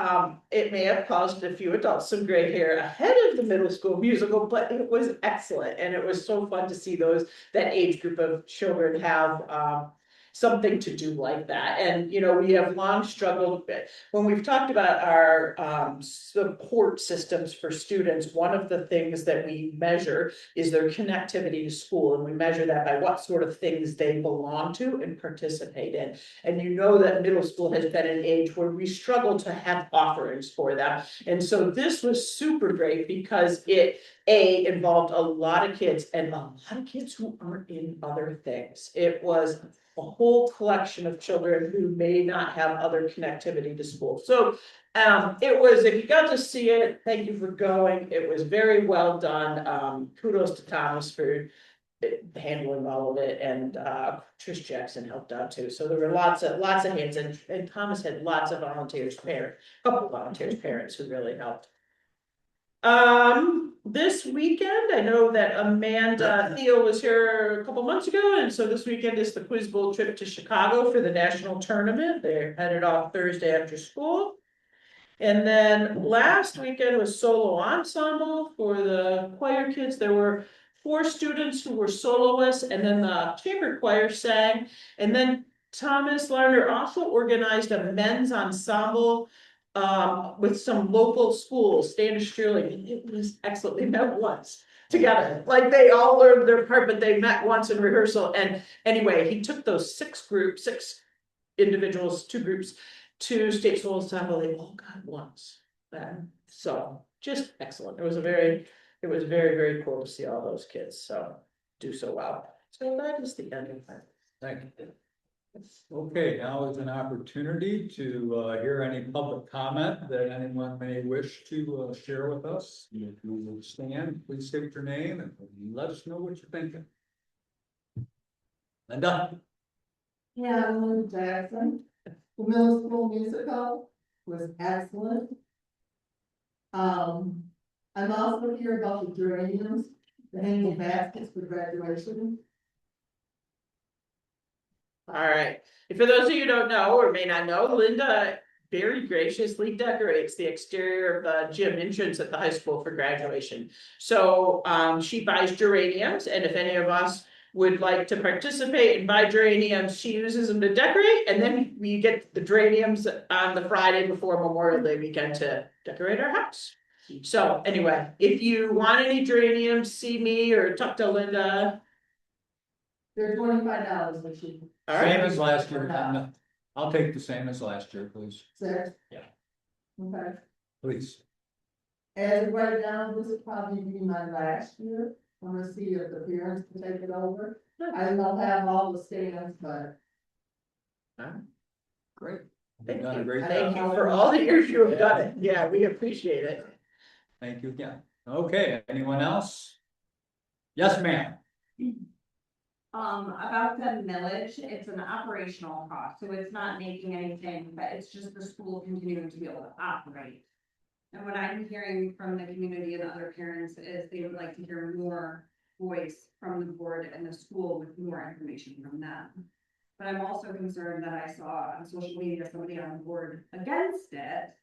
Speaker 1: it may have caused a few adults some gray hair ahead of the middle school musical, but it was excellent, and it was so fun to see that age group of children have something to do like that. And, you know, we have long struggled, when we've talked about our support systems for students, one of the things that we measure is their connectivity to school. And we measure that by what sort of things they belong to and participate in. And you know that middle school has been an age where we struggle to have offerings for them. And so this was super great because it involved a lot of kids and a lot of kids who aren't in other things. It was a whole collection of children who may not have other connectivity to school. So it was, if you got to see it, thank you for going. It was very well done. Kudos to Thomas for handling all of it, and Trish Jackson helped out too. So there were lots of hands, and Thomas had lots of volunteers, couple volunteers, parents who really helped. This weekend, I know that Amanda Thiel was here a couple months ago, and so this weekend is the Quiz Bowl trip to Chicago for the national tournament. They're headed off Thursday after school. And then last weekend was solo ensemble for the choir kids. There were 4 students who were soloists, and then the chamber choir sang. And then Thomas Larner also organized a men's ensemble with some local schools, Standish Sterling, and it was excellent. They met once together, like they all learned their part, but they met once in rehearsal. And anyway, he took those 6 individuals, 2 groups, to State Soul Ensemble. They all got once. So just excellent. It was very, very cool to see all those kids so do so well. So that is the end of that.
Speaker 2: Thank you. Okay, now is an opportunity to hear any public comment that anyone may wish to share with us. If you will stand, please state your name and let us know what you're thinking. Linda?
Speaker 10: Yeah, I'm Lynn Jackson. The middle school musical was excellent. I'm also here about the geraniums, the hanging baskets for graduation.
Speaker 1: All right. And for those of you who don't know or may not know, Linda very graciously decorates the exterior of the gym entrance at the high school for graduation. So she buys geraniums, and if any of us would like to participate and buy geraniums, she uses them to decorate, and then we get the geraniums on the Friday before Memorial Day weekend to decorate our house. So anyway, if you want any geraniums, see me or talk to Linda.
Speaker 10: They're $25 this year.
Speaker 1: All right.
Speaker 2: Same as last year. I'll take the same as last year, please.
Speaker 10: Six?
Speaker 2: Yeah.
Speaker 10: Okay.
Speaker 2: Please.
Speaker 10: As of right now, this will probably be my last year. I'm gonna see if the parents can take it over. I don't have all the stands, but
Speaker 2: Great.
Speaker 1: Thank
Speaker 2: You've done a
Speaker 1: you.
Speaker 2: great
Speaker 1: Thank
Speaker 2: job.
Speaker 1: you for all the years you have done it. Yeah, we appreciate it.
Speaker 2: Thank you again. Okay, anyone else? Yes, ma'am.
Speaker 11: About the millage, it's an operational cost, so it's not making anything, but it's just the school continuing to be able to operate. And what I'm hearing from the community and other parents is they would like to hear more voice from the board and the school with more information from them. But I'm also concerned that I saw on social media somebody on the board against it.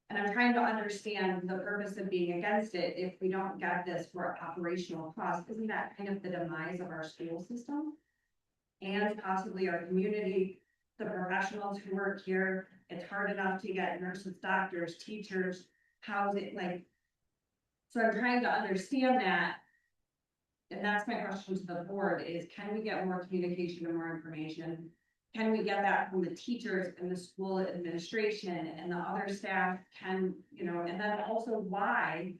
Speaker 11: And I'm trying to understand the purpose of being against it if we don't get this for operational costs. Isn't that kind of the demise of our school system? And possibly our community, the professionals who work here, it's hard enough to get nurses, doctors, teachers, housing, like. So I'm trying to understand that. And that's my question to the board is, can we get more communication and more information? Can we get that from the teachers and the school administration and the other staff can, and then also why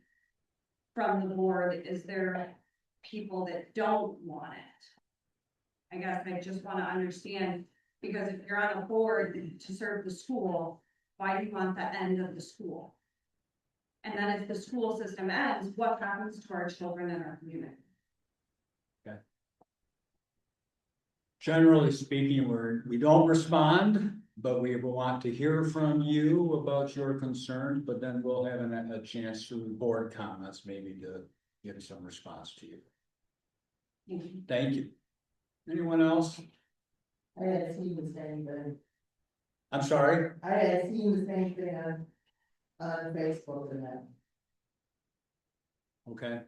Speaker 11: from the board is there people that don't want it? I guess I just want to understand, because if you're on a board to serve the school, why do you want the end of the school? And then if the school system ends, what happens to our children and our community?
Speaker 2: Generally speaking, we don't respond, but we want to hear from you about your concerns, but then we'll have a chance through board comments, maybe to give some response to you. Thank you. Anyone else?
Speaker 10: I had seen the same thing.
Speaker 2: I'm sorry?
Speaker 10: I had seen the same thing on Facebook and that.
Speaker 2: Okay.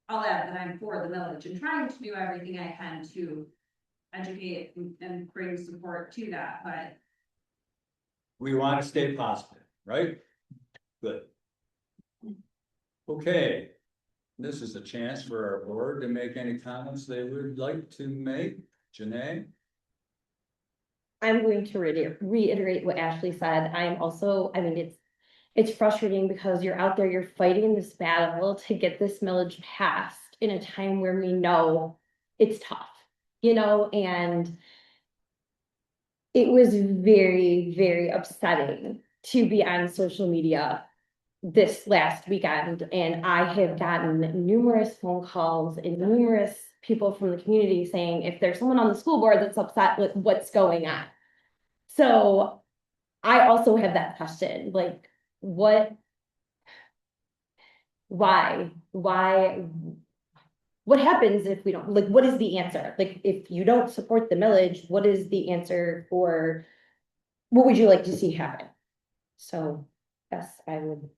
Speaker 11: I'll add that I'm for the millage and trying to do everything I can to educate and bring support to that, but
Speaker 2: We want to stay positive, right? Good. Okay, this is a chance for our board to make any comments they would like to make. Janae?
Speaker 7: I'm going to reiterate what Ashley said. I'm also, I mean, it's frustrating because you're out there, you're fighting this battle to get this millage passed in a time where we know it's tough, you know, and it was very, very upsetting to be on social media this last weekend, and I have gotten numerous phone calls and numerous people from the community saying if there's someone on the school board that's upset with what's going on. So I also have that question, like, what happens if we don't, like, what is the answer? Like, if you don't support the millage, what is the answer, or what would you like to see happen? So, yes, I would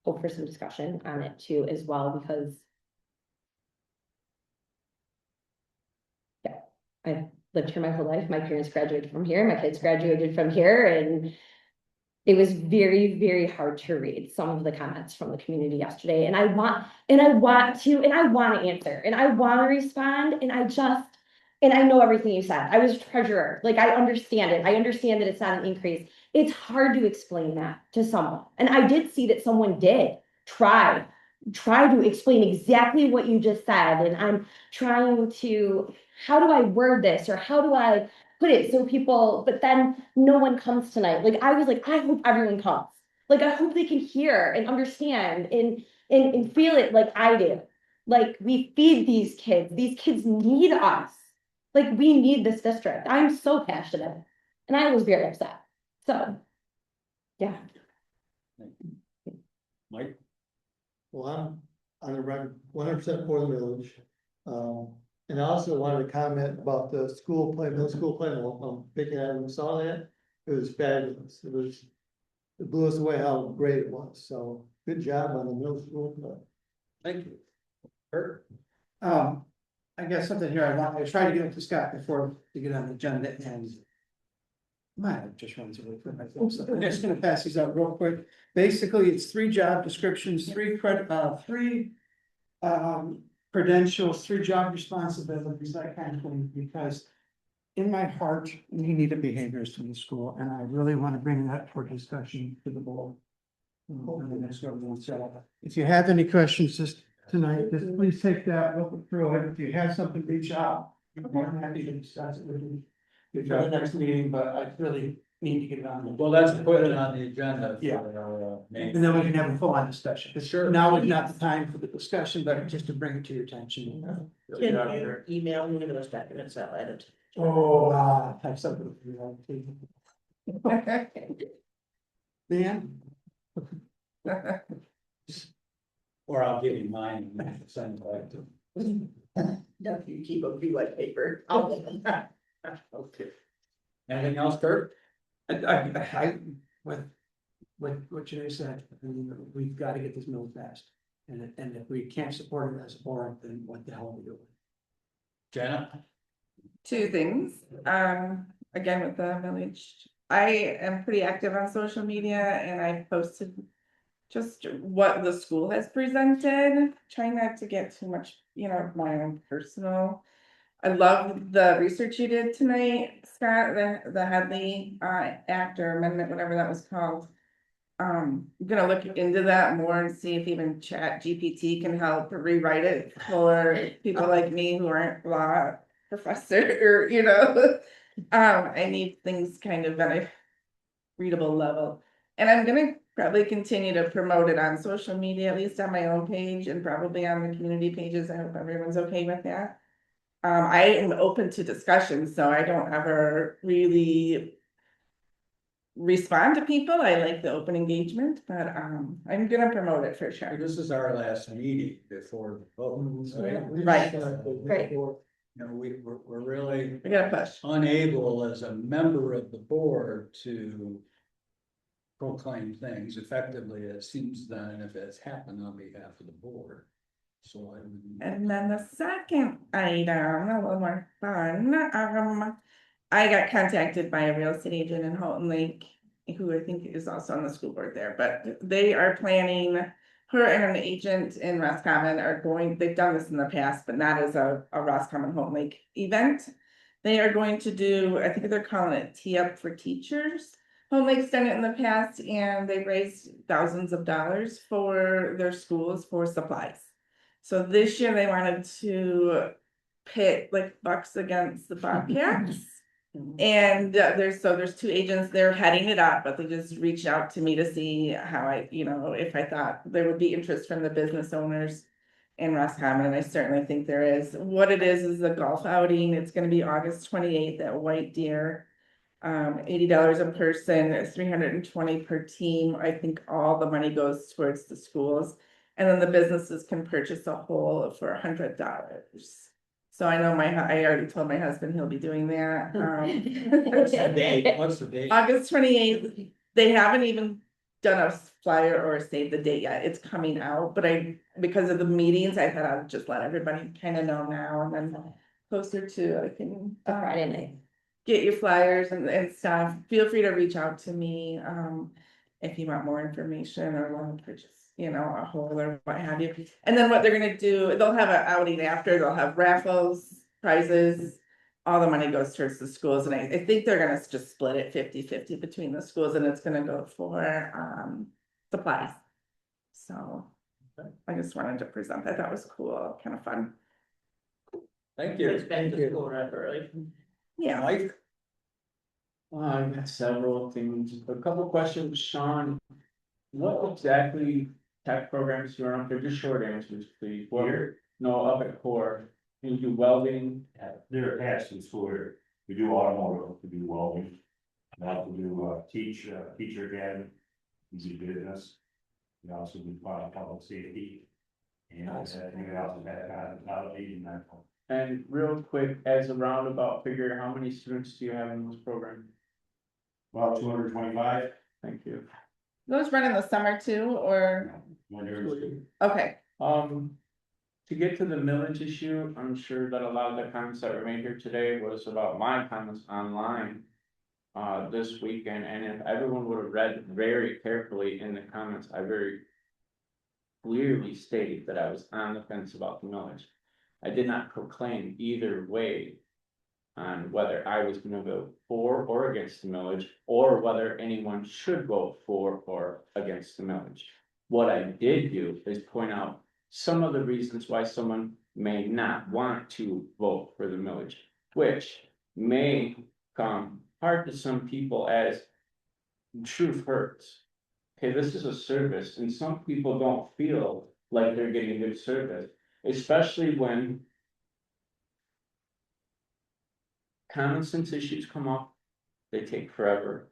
Speaker 7: hope for some discussion on it too as well, because yeah, I've lived here my whole life. My parents graduated from here, my kids graduated from here, and it was very, very hard to read some of the comments from the community yesterday. And I want to answer, and I want to respond, and I know everything you said. I was treasurer, like, I understand it. I understand that it's not an increase. It's hard to explain that to someone. And I did see that someone did try to explain exactly what you just said. And I'm trying to, how do I word this, or how do I put it so people, but then no one comes tonight. Like, I was like, I hope everyone comes. Like, I hope they can hear and understand and feel it like I do. Like, we feed these kids need us. Like, we need this district. I'm so passionate, and I was very upset. So, yeah.
Speaker 2: Mike?
Speaker 4: Well, I'm on the record, 100% for the village. And I also wanted to comment about the school play, middle school play, thinking I saw that, it was fabulous, it blew us away how great it was, so good job on the middle school play.
Speaker 2: Thank you. Kurt?
Speaker 12: I got something here I tried to get it to Scott before to get on the agenda and. Might just runs away from my phone, so I'm just gonna pass these out real quick. Basically, it's 3 job descriptions, 3 credentials, 3 job responsibilities, that kind of thing, because. In my heart, we need a behaviorist in the school, and I really want to bring that for discussion to the board. So if you have any questions just tonight, just please take that, look through it. If you have something, reach out. I'm more than happy to discuss it with you. For the next meeting, but I really need to get it on. there.
Speaker 2: Well, let's put it on the agenda. For
Speaker 12: Yeah.
Speaker 2: our,
Speaker 12: And then we can have a full on discussion.
Speaker 2: Sure.
Speaker 12: Now is not the time for the discussion, but just to bring it to your attention.
Speaker 1: Can you email me those documents I'll edit?
Speaker 12: Oh, I have something. Dan?
Speaker 2: Or I'll give you mine and send it back to.
Speaker 1: No, you keep a few white paper.
Speaker 2: Okay. Anything else, Kurt?
Speaker 12: With what Janae said, I mean, we've got to get this mill passed. And if we can't support it as a board, then what the hell are we doing?
Speaker 2: Janet?
Speaker 8: 2 things, again with the village, I am pretty active on social media and I posted. Just what the school has presented, trying not to get too much, of my own personal. I love the research you did tonight, Scott, the Hadley Act or amendment, whatever that was called. I'm gonna look into that more and see if even Chat GPT can help rewrite it for people like me who aren't law professor, or I need things kind of at a readable level. And I'm gonna probably continue to promote it on social media, at least on my own page and probably on the community pages. I hope everyone's okay with that. I am open to discussion, so I don't ever really respond to people. I like the open engagement, but I'm gonna promote it for sure.
Speaker 2: This is our last meeting before the vote, right?
Speaker 8: Right.
Speaker 2: We're really
Speaker 8: I gotta push.
Speaker 2: unable as a member of the board to proclaim things effectively, it seems then, if it's happened on behalf of the board. So I would.
Speaker 8: And then the second item, a little more fun, I got contacted by a real estate agent in Houghton Lake, who I think is also on the school board there, but they are planning, her and an agent in Roscommon are going, they've done this in the past, but not as a Roscommon Houghton Lake event. They are going to do, I think they're calling it Tee Up for Teachers. Houghton Lake's done it in the past and they've raised thousands of dollars for their schools for supplies. So this year they wanted to pit like Bucks against the Bobcats. And there's two agents, they're heading it up, but they just reached out to me to see how if I thought there would be interest from the business owners in Roscommon, and I certainly think there is. What it is a golf outing. It's gonna be August 28th at White Deer. $80 a person, $320 per team. I think all the money goes towards the schools. And then the businesses can purchase a whole for $100. So I know I already told my husband he'll be doing that.
Speaker 2: What's the date? What's the date?
Speaker 8: August 28th, they haven't even done a flyer or save the date yet. It's coming out, but because of the meetings, I thought I'd just let everybody kind of know now, and then closer to, I can.
Speaker 7: A Friday night.
Speaker 8: Get your flyers and stuff. Feel free to reach out to me, if you want more information or want to purchase, a whole or what have you. And then what they're gonna do, they'll have an outing after, they'll have raffles, prizes. All the money goes towards the schools, and I think they're gonna just split it 50-50 between the schools, and it's gonna go for supplies. So I just wanted to present that. That was cool, kind of fun.
Speaker 2: Thank you.
Speaker 1: It's been to school right early.
Speaker 8: Yeah.
Speaker 2: Mike?
Speaker 6: I got several things, a couple questions, Sean. What exactly tech programs you are on, they're just short answers, please.
Speaker 5: Here?
Speaker 6: No, up at core, you do welding,
Speaker 5: They're attached to the school here. We do automotive, we do welding. We also do teacher academy, easy business. We also do public safety. And I think we also have technology and medical.
Speaker 6: and real quick, as a roundabout figure, how many students do you have in this program?
Speaker 5: About 225.
Speaker 6: Thank you.
Speaker 8: Those run in the summer too, or,
Speaker 5: When you're in school.
Speaker 8: okay,
Speaker 6: To get to the millage issue, I'm sure that a lot of the comments that were made here today was about my comments online. This weekend, and if everyone would have read very carefully in the comments, I very clearly stated that I was on the fence about the millage. I did not proclaim either way on whether I was gonna vote for or against the millage, or whether anyone should vote for or against the millage. What I did do is point out some of the reasons why someone may not want to vote for the millage, which may come hard to some people as truth hurts. Okay, this is a service, and some people don't feel like they're getting good service, especially when common sense issues come up, they take forever.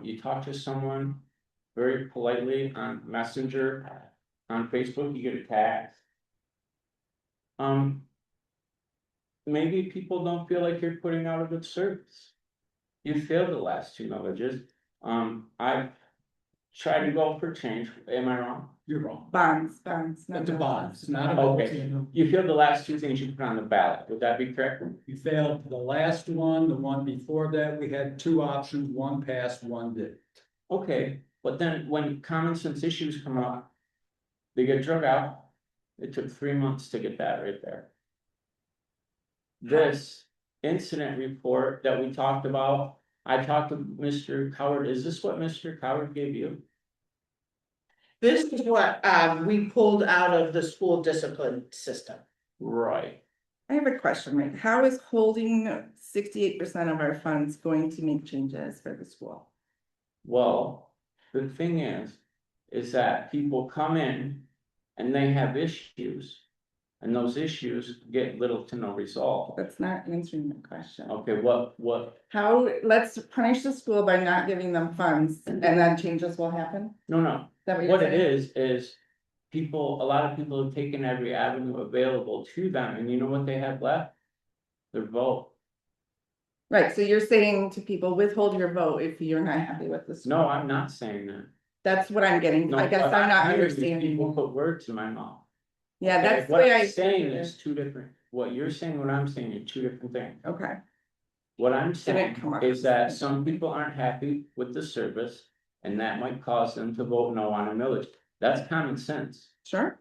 Speaker 6: You talk to someone very politely on Messenger, on Facebook, you get attacked. Maybe people don't feel like you're putting out a good service. You failed the last two millages. I've tried to go for change. Am I wrong?
Speaker 2: You're wrong.
Speaker 8: bonds.
Speaker 2: It's a bond, it's not a.
Speaker 6: Okay. You failed the last two things you put on the ballot. Would that be correct?
Speaker 2: You failed the last one, the one before that, we had two options, one passed, one didn't.
Speaker 6: Okay, but then when common sense issues come up, they get drug out. It took 3 months to get that right there. This incident report that we talked about, I talked to Mr. Coward. Is this what Mr. Coward gave you?
Speaker 1: This is what, we pulled out of the school discipline system.
Speaker 6: Right.
Speaker 8: I have a question, Mike. How is holding 68% of our funds going to make changes for the school?
Speaker 6: Well, the thing is that people come in and they have issues. And those issues get little to no resolve.
Speaker 8: That's not answering the question.
Speaker 6: Okay, what,
Speaker 8: How, let's punish the school by not giving them funds and then changes will happen? Is
Speaker 6: no,
Speaker 8: that what you're
Speaker 6: what it
Speaker 8: saying?
Speaker 6: is people, a lot of people have taken every avenue available to them, and you know what they have left? Their vote.
Speaker 8: Right, so you're saying to people, withhold your vote if you're not happy with the school?
Speaker 6: No, I'm not saying that.
Speaker 8: That's what I'm getting.
Speaker 6: No,
Speaker 8: I guess
Speaker 6: what
Speaker 8: I'm not
Speaker 6: hearing is
Speaker 8: understanding.
Speaker 6: People put words in my mouth.
Speaker 8: Yeah,
Speaker 6: Okay,
Speaker 8: that's the
Speaker 6: what
Speaker 8: way
Speaker 6: I'm
Speaker 8: I.
Speaker 6: saying is two different, what you're saying, what I'm saying are two different things.
Speaker 8: Okay,
Speaker 6: What I'm saying
Speaker 8: come up.
Speaker 6: is that some people aren't happy with the service, and that might cause them to vote no on a millage. That's common sense.
Speaker 8: Sure.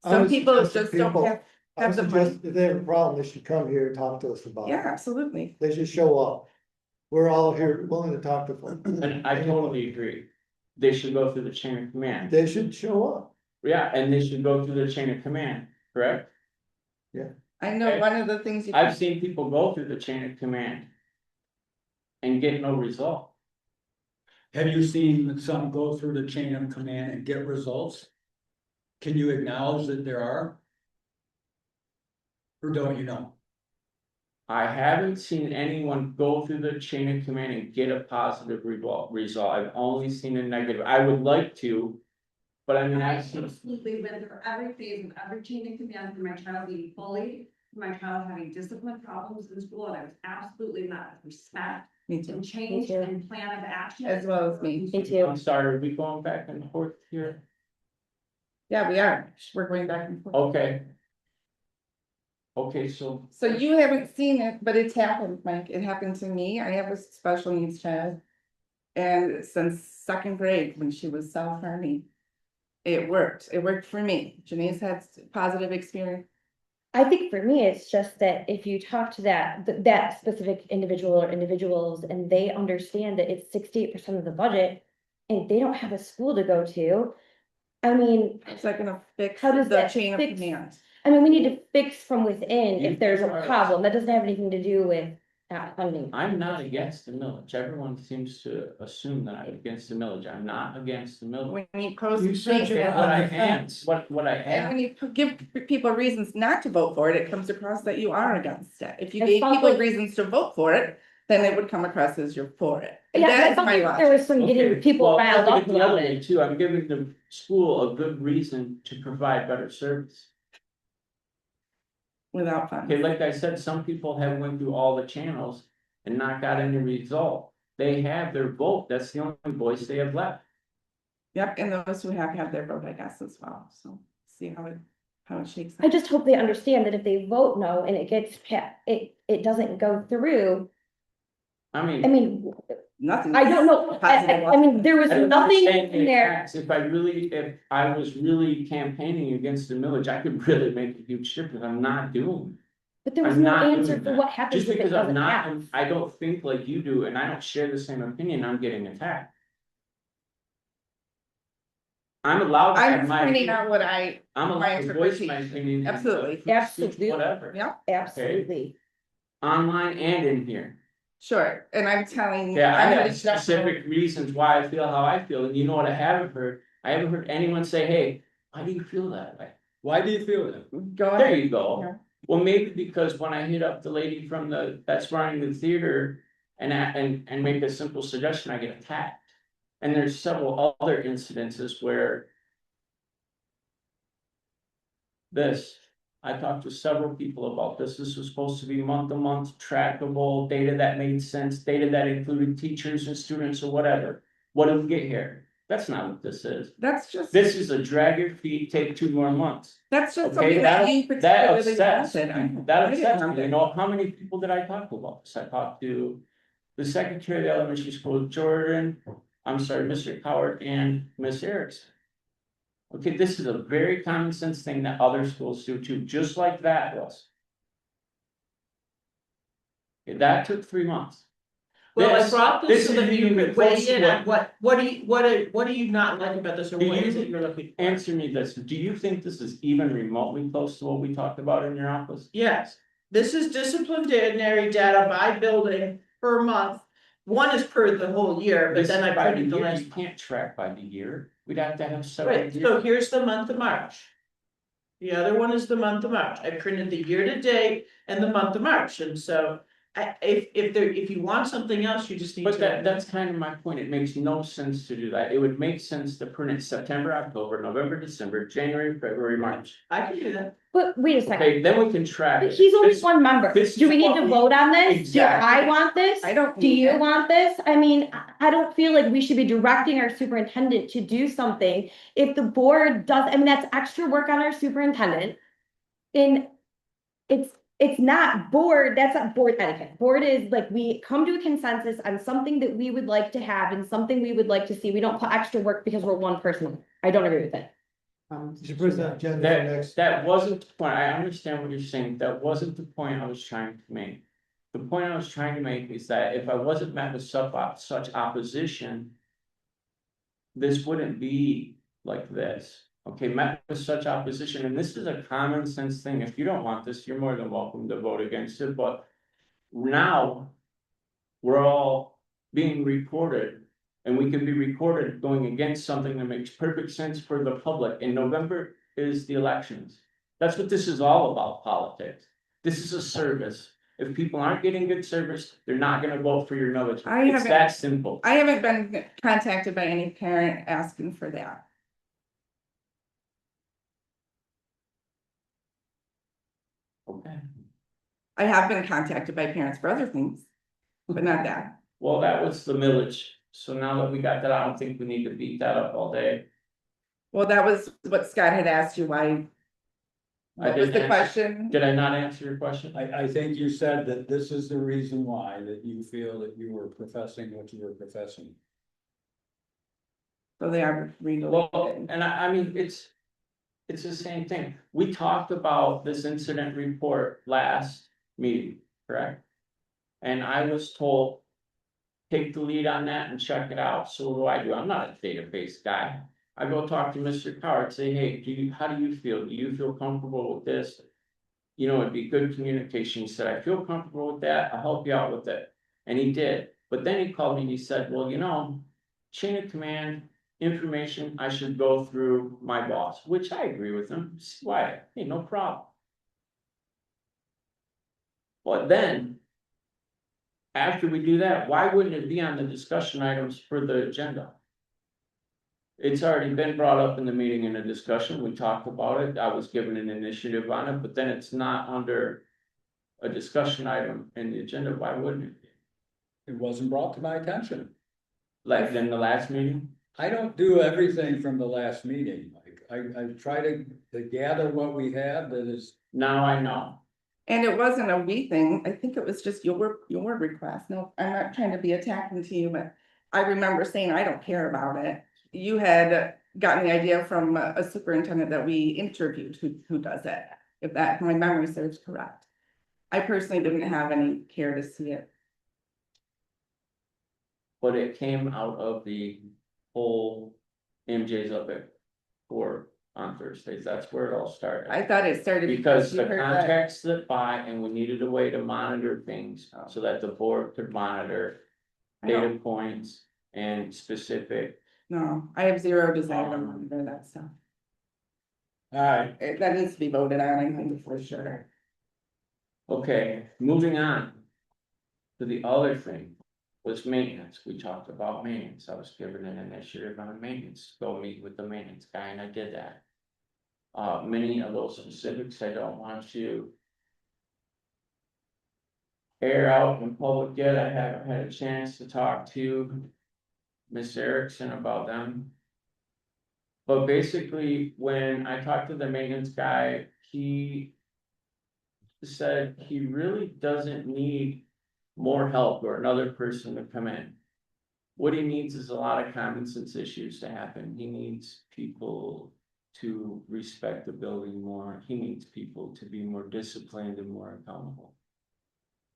Speaker 4: I
Speaker 8: Some
Speaker 4: would
Speaker 8: people
Speaker 4: suggest
Speaker 8: just
Speaker 4: that
Speaker 8: don't
Speaker 4: people-
Speaker 8: have,
Speaker 4: I
Speaker 8: have
Speaker 4: would
Speaker 8: the money.
Speaker 4: suggest if they have a problem, they should come here and talk to us about
Speaker 8: Yeah,
Speaker 4: it.
Speaker 8: absolutely.
Speaker 4: They should show up. We're all here willing to talk to them.
Speaker 6: And I totally agree. They should go through the chain of command.
Speaker 4: They should show up.
Speaker 6: Yeah, and they should go through the chain of command, correct?
Speaker 8: I know
Speaker 6: Okay.
Speaker 8: one of the things you.
Speaker 6: I've seen people go through the chain of command and get no result.
Speaker 2: Have you seen some go through the chain of command and get results? Can you acknowledge that there are? Or don't you know?
Speaker 6: I haven't seen anyone go through the chain of command and get a positive result. I've only seen a negative. I would like to. But I mean,
Speaker 11: I
Speaker 6: I've seen,
Speaker 11: absolutely went through every phase of every chain of command for my child being bullied, for my child having discipline problems in school, and I was absolutely met with respect
Speaker 8: Me too.
Speaker 11: and change
Speaker 7: too.
Speaker 11: and plan of action.
Speaker 8: As well as me.
Speaker 7: Me too.
Speaker 6: I'm sorry, are we going back and forth here?
Speaker 8: Yeah, we are. We're going back and forth.
Speaker 6: Okay. Okay, so.
Speaker 8: So you haven't seen it, but it's happened, Mike. It happened to me. I have a special needs child. And since second grade, when she was self-harming, it worked. It worked for me. Janice had positive experience.
Speaker 7: I think for me, it's just that if you talk to that specific individual or individuals and they understand that it's 68% of the budget. And they don't have a school to go to. I mean,
Speaker 8: It's like gonna fix
Speaker 7: How does
Speaker 8: the
Speaker 7: that
Speaker 8: chain of
Speaker 7: fix-
Speaker 8: command.
Speaker 7: we need to fix from within
Speaker 6: You
Speaker 7: if there's a
Speaker 6: are-
Speaker 7: problem. That doesn't have anything to do with not funding.
Speaker 6: I'm not against the millage. Everyone seems to assume that I'm against the millage. I'm not against the millage.
Speaker 8: When you post.
Speaker 4: You said
Speaker 8: things
Speaker 4: you're
Speaker 8: that-
Speaker 6: What I am, what I
Speaker 8: And when
Speaker 6: am,
Speaker 8: you give people reasons not to vote for it, it comes across that you are against it. If you
Speaker 7: It's
Speaker 8: gave people
Speaker 7: probably-
Speaker 8: reasons to vote for it, then it would come across as you're for it.
Speaker 7: Yeah, I
Speaker 8: That's
Speaker 7: thought
Speaker 8: my
Speaker 7: there
Speaker 8: logic.
Speaker 7: was some getting
Speaker 6: okay,
Speaker 7: people
Speaker 6: well,
Speaker 7: riled
Speaker 6: look
Speaker 7: up
Speaker 6: at the other
Speaker 7: about
Speaker 6: way
Speaker 7: it.
Speaker 6: too. I'm giving the school a good reason to provide better service.
Speaker 8: Without funds.
Speaker 6: Okay, like I said, some people have went through all the channels and not got any result. They have their vote. That's the only voice they have left.
Speaker 8: Yep, and those who have had their vote, I guess, as well, so see how it shakes.
Speaker 7: I
Speaker 8: out.
Speaker 7: just hope they understand that if they vote no and it gets it doesn't go through.
Speaker 6: I
Speaker 7: I
Speaker 6: mean.
Speaker 7: mean,
Speaker 8: Nothing.
Speaker 7: I don't know. I mean, there was
Speaker 6: I don't
Speaker 7: nothing
Speaker 6: understand
Speaker 7: in
Speaker 6: the
Speaker 7: there.
Speaker 6: attacks. If I was really campaigning against the millage, I could really make a huge difference. I'm not doing.
Speaker 7: But there was
Speaker 6: I'm
Speaker 7: no
Speaker 6: not
Speaker 7: answer
Speaker 6: doing
Speaker 7: for
Speaker 6: that.
Speaker 7: what happens
Speaker 6: Just
Speaker 7: if it
Speaker 6: because I'm
Speaker 7: doesn't
Speaker 6: not,
Speaker 7: pass.
Speaker 6: I don't think like you do, and I don't share the same opinion, I'm getting attacked. I'm allowed to have
Speaker 8: I'm
Speaker 6: my
Speaker 8: pointing
Speaker 6: opinion.
Speaker 8: out what I,
Speaker 6: I'm
Speaker 8: my
Speaker 6: allowed to voice my
Speaker 8: interpretation.
Speaker 6: opinion. and,
Speaker 8: Absolutely.
Speaker 6: speech,
Speaker 7: Absolutely.
Speaker 6: Whatever,
Speaker 8: yeah,
Speaker 7: Absolutely.
Speaker 6: online and in here.
Speaker 8: sure, and I'm telling.
Speaker 6: Yeah, I
Speaker 8: I'm gonna
Speaker 6: have
Speaker 8: just vote.
Speaker 6: specific reasons why I feel how I feel, and you know what I haven't heard? I haven't heard anyone say, hey, why do you feel that way?
Speaker 2: Why do you feel that?
Speaker 8: Go
Speaker 6: There
Speaker 8: ahead.
Speaker 6: you go.
Speaker 8: Yeah.
Speaker 6: Well, maybe because when I hit up the lady from that's running the theater and make a simple suggestion, I get attacked. And there's several other incidences where I talked to several people about this. This was supposed to be month-to-month trackable data that made sense, data that included teachers and students or whatever. What did we get here? That's not what this is.
Speaker 8: That's just,
Speaker 6: This is a drag your feet, take 2 more months.
Speaker 8: that's just
Speaker 6: Okay,
Speaker 8: something that you
Speaker 6: that
Speaker 8: particularly
Speaker 6: upsets,
Speaker 8: wanted.
Speaker 6: that
Speaker 8: I didn't
Speaker 6: upsets
Speaker 8: want
Speaker 6: me, you
Speaker 8: it.
Speaker 6: know, how many people did I talk to about this? I talked to the secretary of the elementary school, Jordan, Mr. Howard and Miss Erickson. Okay, this is a very common sense thing that other schools do too, just like that was. Okay, that took 3 months.
Speaker 1: Well, I
Speaker 6: This-
Speaker 1: brought
Speaker 6: this
Speaker 1: this so
Speaker 6: is
Speaker 1: that you
Speaker 6: even
Speaker 1: could weigh
Speaker 6: close to
Speaker 1: in on what do you not like about this, or
Speaker 6: Do
Speaker 1: what
Speaker 6: you-
Speaker 1: is it you're looking for?
Speaker 6: Answer me this, do you think this is even remotely close to what we talked about in your office?
Speaker 1: Yes, this is disciplinary data by building per month. One is per the whole year, but
Speaker 6: This
Speaker 1: then
Speaker 6: is
Speaker 1: I
Speaker 6: by the
Speaker 1: printed the
Speaker 6: year,
Speaker 1: last.
Speaker 6: you can't track by the year, we'd have to have several
Speaker 1: Right,
Speaker 6: years.
Speaker 1: so here's the month of March. The other one is the month of March. I printed the year to date and the month of March, and so if you want something else, you just need to.
Speaker 6: But that's kind of my point, it makes no sense to do that, it would make sense to print it September, October, November, December, January, February, March.
Speaker 1: I can do that.
Speaker 7: But wait a second.
Speaker 6: Okay, then we can track it.
Speaker 7: He's only
Speaker 6: This-
Speaker 7: one member.
Speaker 6: this
Speaker 7: Do we
Speaker 6: is
Speaker 7: need
Speaker 6: what
Speaker 7: to
Speaker 6: we-
Speaker 7: vote on this? Do
Speaker 6: Exactly.
Speaker 7: I want this?
Speaker 8: I don't
Speaker 7: Do
Speaker 8: need
Speaker 7: you
Speaker 8: it.
Speaker 7: want this? I mean, I don't feel like we should be directing our superintendent to do something. If the board does, I mean, that's extra work on our superintendent. And it's not board, that's not board etiquette. Board is like, we come to a consensus on something that we would like to have and something we would like to see. We don't put extra work because we're one person. I don't agree with it.
Speaker 4: You should put that agenda for
Speaker 6: That,
Speaker 4: next.
Speaker 6: that wasn't the point, I understand what you're saying, that wasn't the point I was trying to make. The point I was trying to make is that if I wasn't met with such opposition. This wouldn't be like this, okay, met with such opposition, and this is a common sense thing, if you don't want this, you're more than welcome to vote against it, but. Now. We're all being recorded. And we can be recorded going against something that makes perfect sense for the public, and November is the elections. That's what this is all about, politics. This is a service. If people aren't getting good service, they're not gonna vote for your millage.
Speaker 8: I
Speaker 6: It's
Speaker 8: haven't-
Speaker 6: that simple.
Speaker 8: I haven't been contacted by any parent asking for that.
Speaker 6: Okay,
Speaker 8: I have been contacted by parents for other things, but not that.
Speaker 6: well, that was the millage. So now that we got that, I don't think we need to beat that up all day.
Speaker 8: Well, that was what Scott had asked you, why.
Speaker 6: I
Speaker 8: What was
Speaker 6: didn't
Speaker 8: the
Speaker 6: answer-
Speaker 8: question?
Speaker 6: Did I not answer your question?
Speaker 2: I think you said that this is the reason why, that you feel that you were professing what you were professing.
Speaker 8: So they are related.
Speaker 6: Well, and I mean, it's the same thing. We talked about this incident report last meeting, correct? And I was told, take the lead on that and check it out. So what do? I'm not a database guy. I go talk to Mr. Coward, say, hey, how do you feel? Do you feel comfortable with this? You know, it'd be good communication. He said, I feel comfortable with that. I'll help you out with it. And he did. But then he called me and he said, well, you know, chain of command, information, I should go through my boss, which I agree with him. See why? Hey, no problem. But then, after we do that, why wouldn't it be on the discussion items for the agenda? It's already been brought up in the meeting in a discussion, we talked about it, I was given an initiative on it, but then it's not under a discussion item in the agenda, why wouldn't it be?
Speaker 2: It wasn't brought to my attention.
Speaker 6: Like in the last meeting?
Speaker 2: I don't do everything from the last meeting, Mike. I try to gather what we have that is,
Speaker 6: Now I know.
Speaker 8: And it wasn't a we thing, I think it was just your request. No, I'm not trying to be attacking to you, but I remember saying, I don't care about it. You had gotten the idea from a superintendent that we interviewed who does it, if that, my memory serves correct. I personally didn't have any care to see it.
Speaker 6: But it came out of the whole MJ's up at 4 on Thursdays, that's where it all started.
Speaker 8: I thought it started
Speaker 6: Because
Speaker 8: you
Speaker 6: the
Speaker 8: heard that.
Speaker 6: contract slipped by and we needed a way to monitor things so that the board could monitor
Speaker 8: I don't-
Speaker 6: data points and specific.
Speaker 8: No, I have zero desire to monitor that stuff.
Speaker 2: alright,
Speaker 8: That needs to be voted on, I think, for sure.
Speaker 6: Okay, moving on. To the other thing was maintenance. We talked about maintenance. I was given an initiative on maintenance, go meet with the maintenance guy, and I did that. Many of those specifics I don't want to air out in public yet. I haven't had a chance to talk to Miss Erickson about them. But basically, when I talked to the maintenance guy, he said he really doesn't need more help or another person to come in. What he needs is a lot of common sense issues to happen. He needs people to respect the building more. He needs people to be more disciplined and more accountable.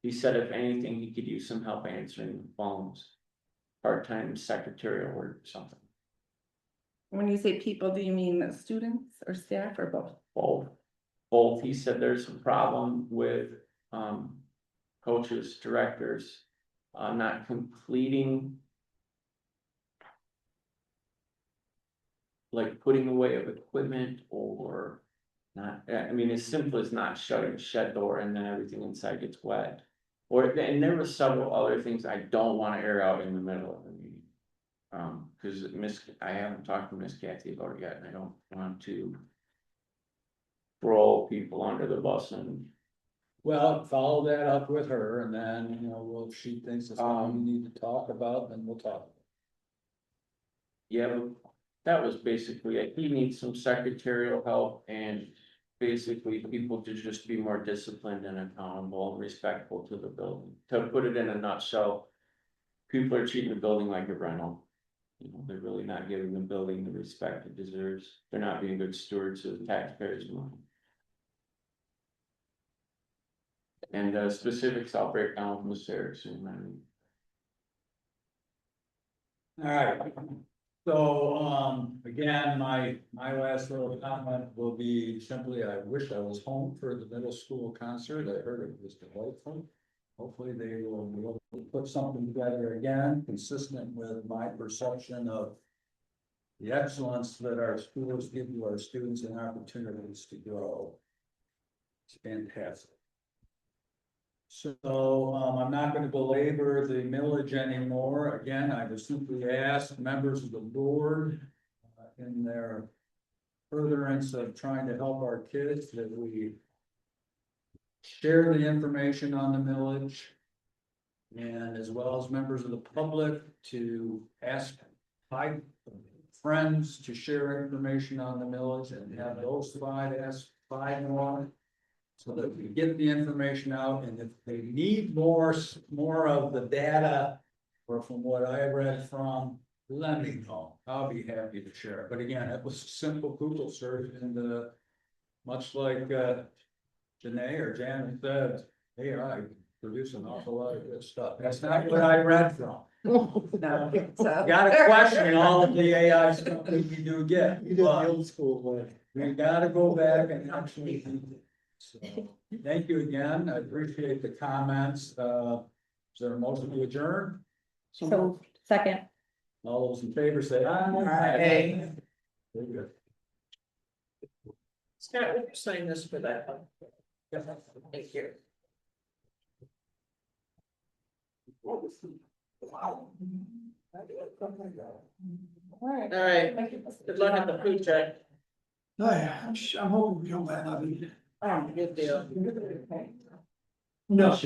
Speaker 6: He said if anything, he could use some help answering the phones, part-time secretarial work or something.
Speaker 8: When you say people, do you mean students or staff or both?
Speaker 6: Both, he said there's a problem with, coaches, directors, not completing. Like putting away of equipment or not, I mean, as simple as not shutting the shed door and then everything inside gets wet. and there were several other things I don't wanna air out in the middle of the meeting. Cause I haven't talked to Miss Kathy about it yet, and I don't want to. Throw people under the bus and,
Speaker 2: Well, follow that up with her and then, you know, well, if she thinks it's something we need to talk about, then we'll talk.
Speaker 6: yeah, but that was basically it, he needs some secretarial help and. Basically, people to just be more disciplined and accountable and respectful to the building, to put it in a nutshell. People are treating the building like a rental. You know, they're really not giving the building the respect it deserves, they're not being good stewards of the taxpayers' money. And specifics I'll break down with Sarah soon,
Speaker 2: All right, so, again, my last little comment will be simply, I wish I was home for the middle school concert, I heard it was delightful. Hopefully they will be able to put something together again, consistent with my perception of the excellence that our schools give to our students and opportunities to grow. It's fantastic. So, I'm not gonna belabor the millage anymore. Again, I would simply ask members of the board, in their furtherance of trying to help our kids, that we share the information on the millage. And as well as members of the public to ask 5 friends to share information on the millage and have those 5 ask 5 more. So that we get the information out, and if they need more of the data, or from what I read from, let me know. I'll be happy to share. But again, it was a simple Google search, and much like Janae or Janet said, AI produce an awful lot of good stuff. That's not what I read from.
Speaker 8: No.
Speaker 2: Got to question all of the AI stuff that we do get.
Speaker 4: You did the
Speaker 2: but
Speaker 4: old school way.
Speaker 2: We gotta go back and actually do it. So, thank you again. I appreciate the comments. Is there a motion to adjourn?
Speaker 7: So, second.
Speaker 2: All those in favor say aye.
Speaker 1: Aye.
Speaker 2: Very good.
Speaker 1: Scott, would you sign this for that one? Thank you.
Speaker 8: Alright.
Speaker 1: All right, good luck on the food check.
Speaker 12: Oh, yeah, I'm hoping we don't have.
Speaker 1: Good deal.
Speaker 12: No.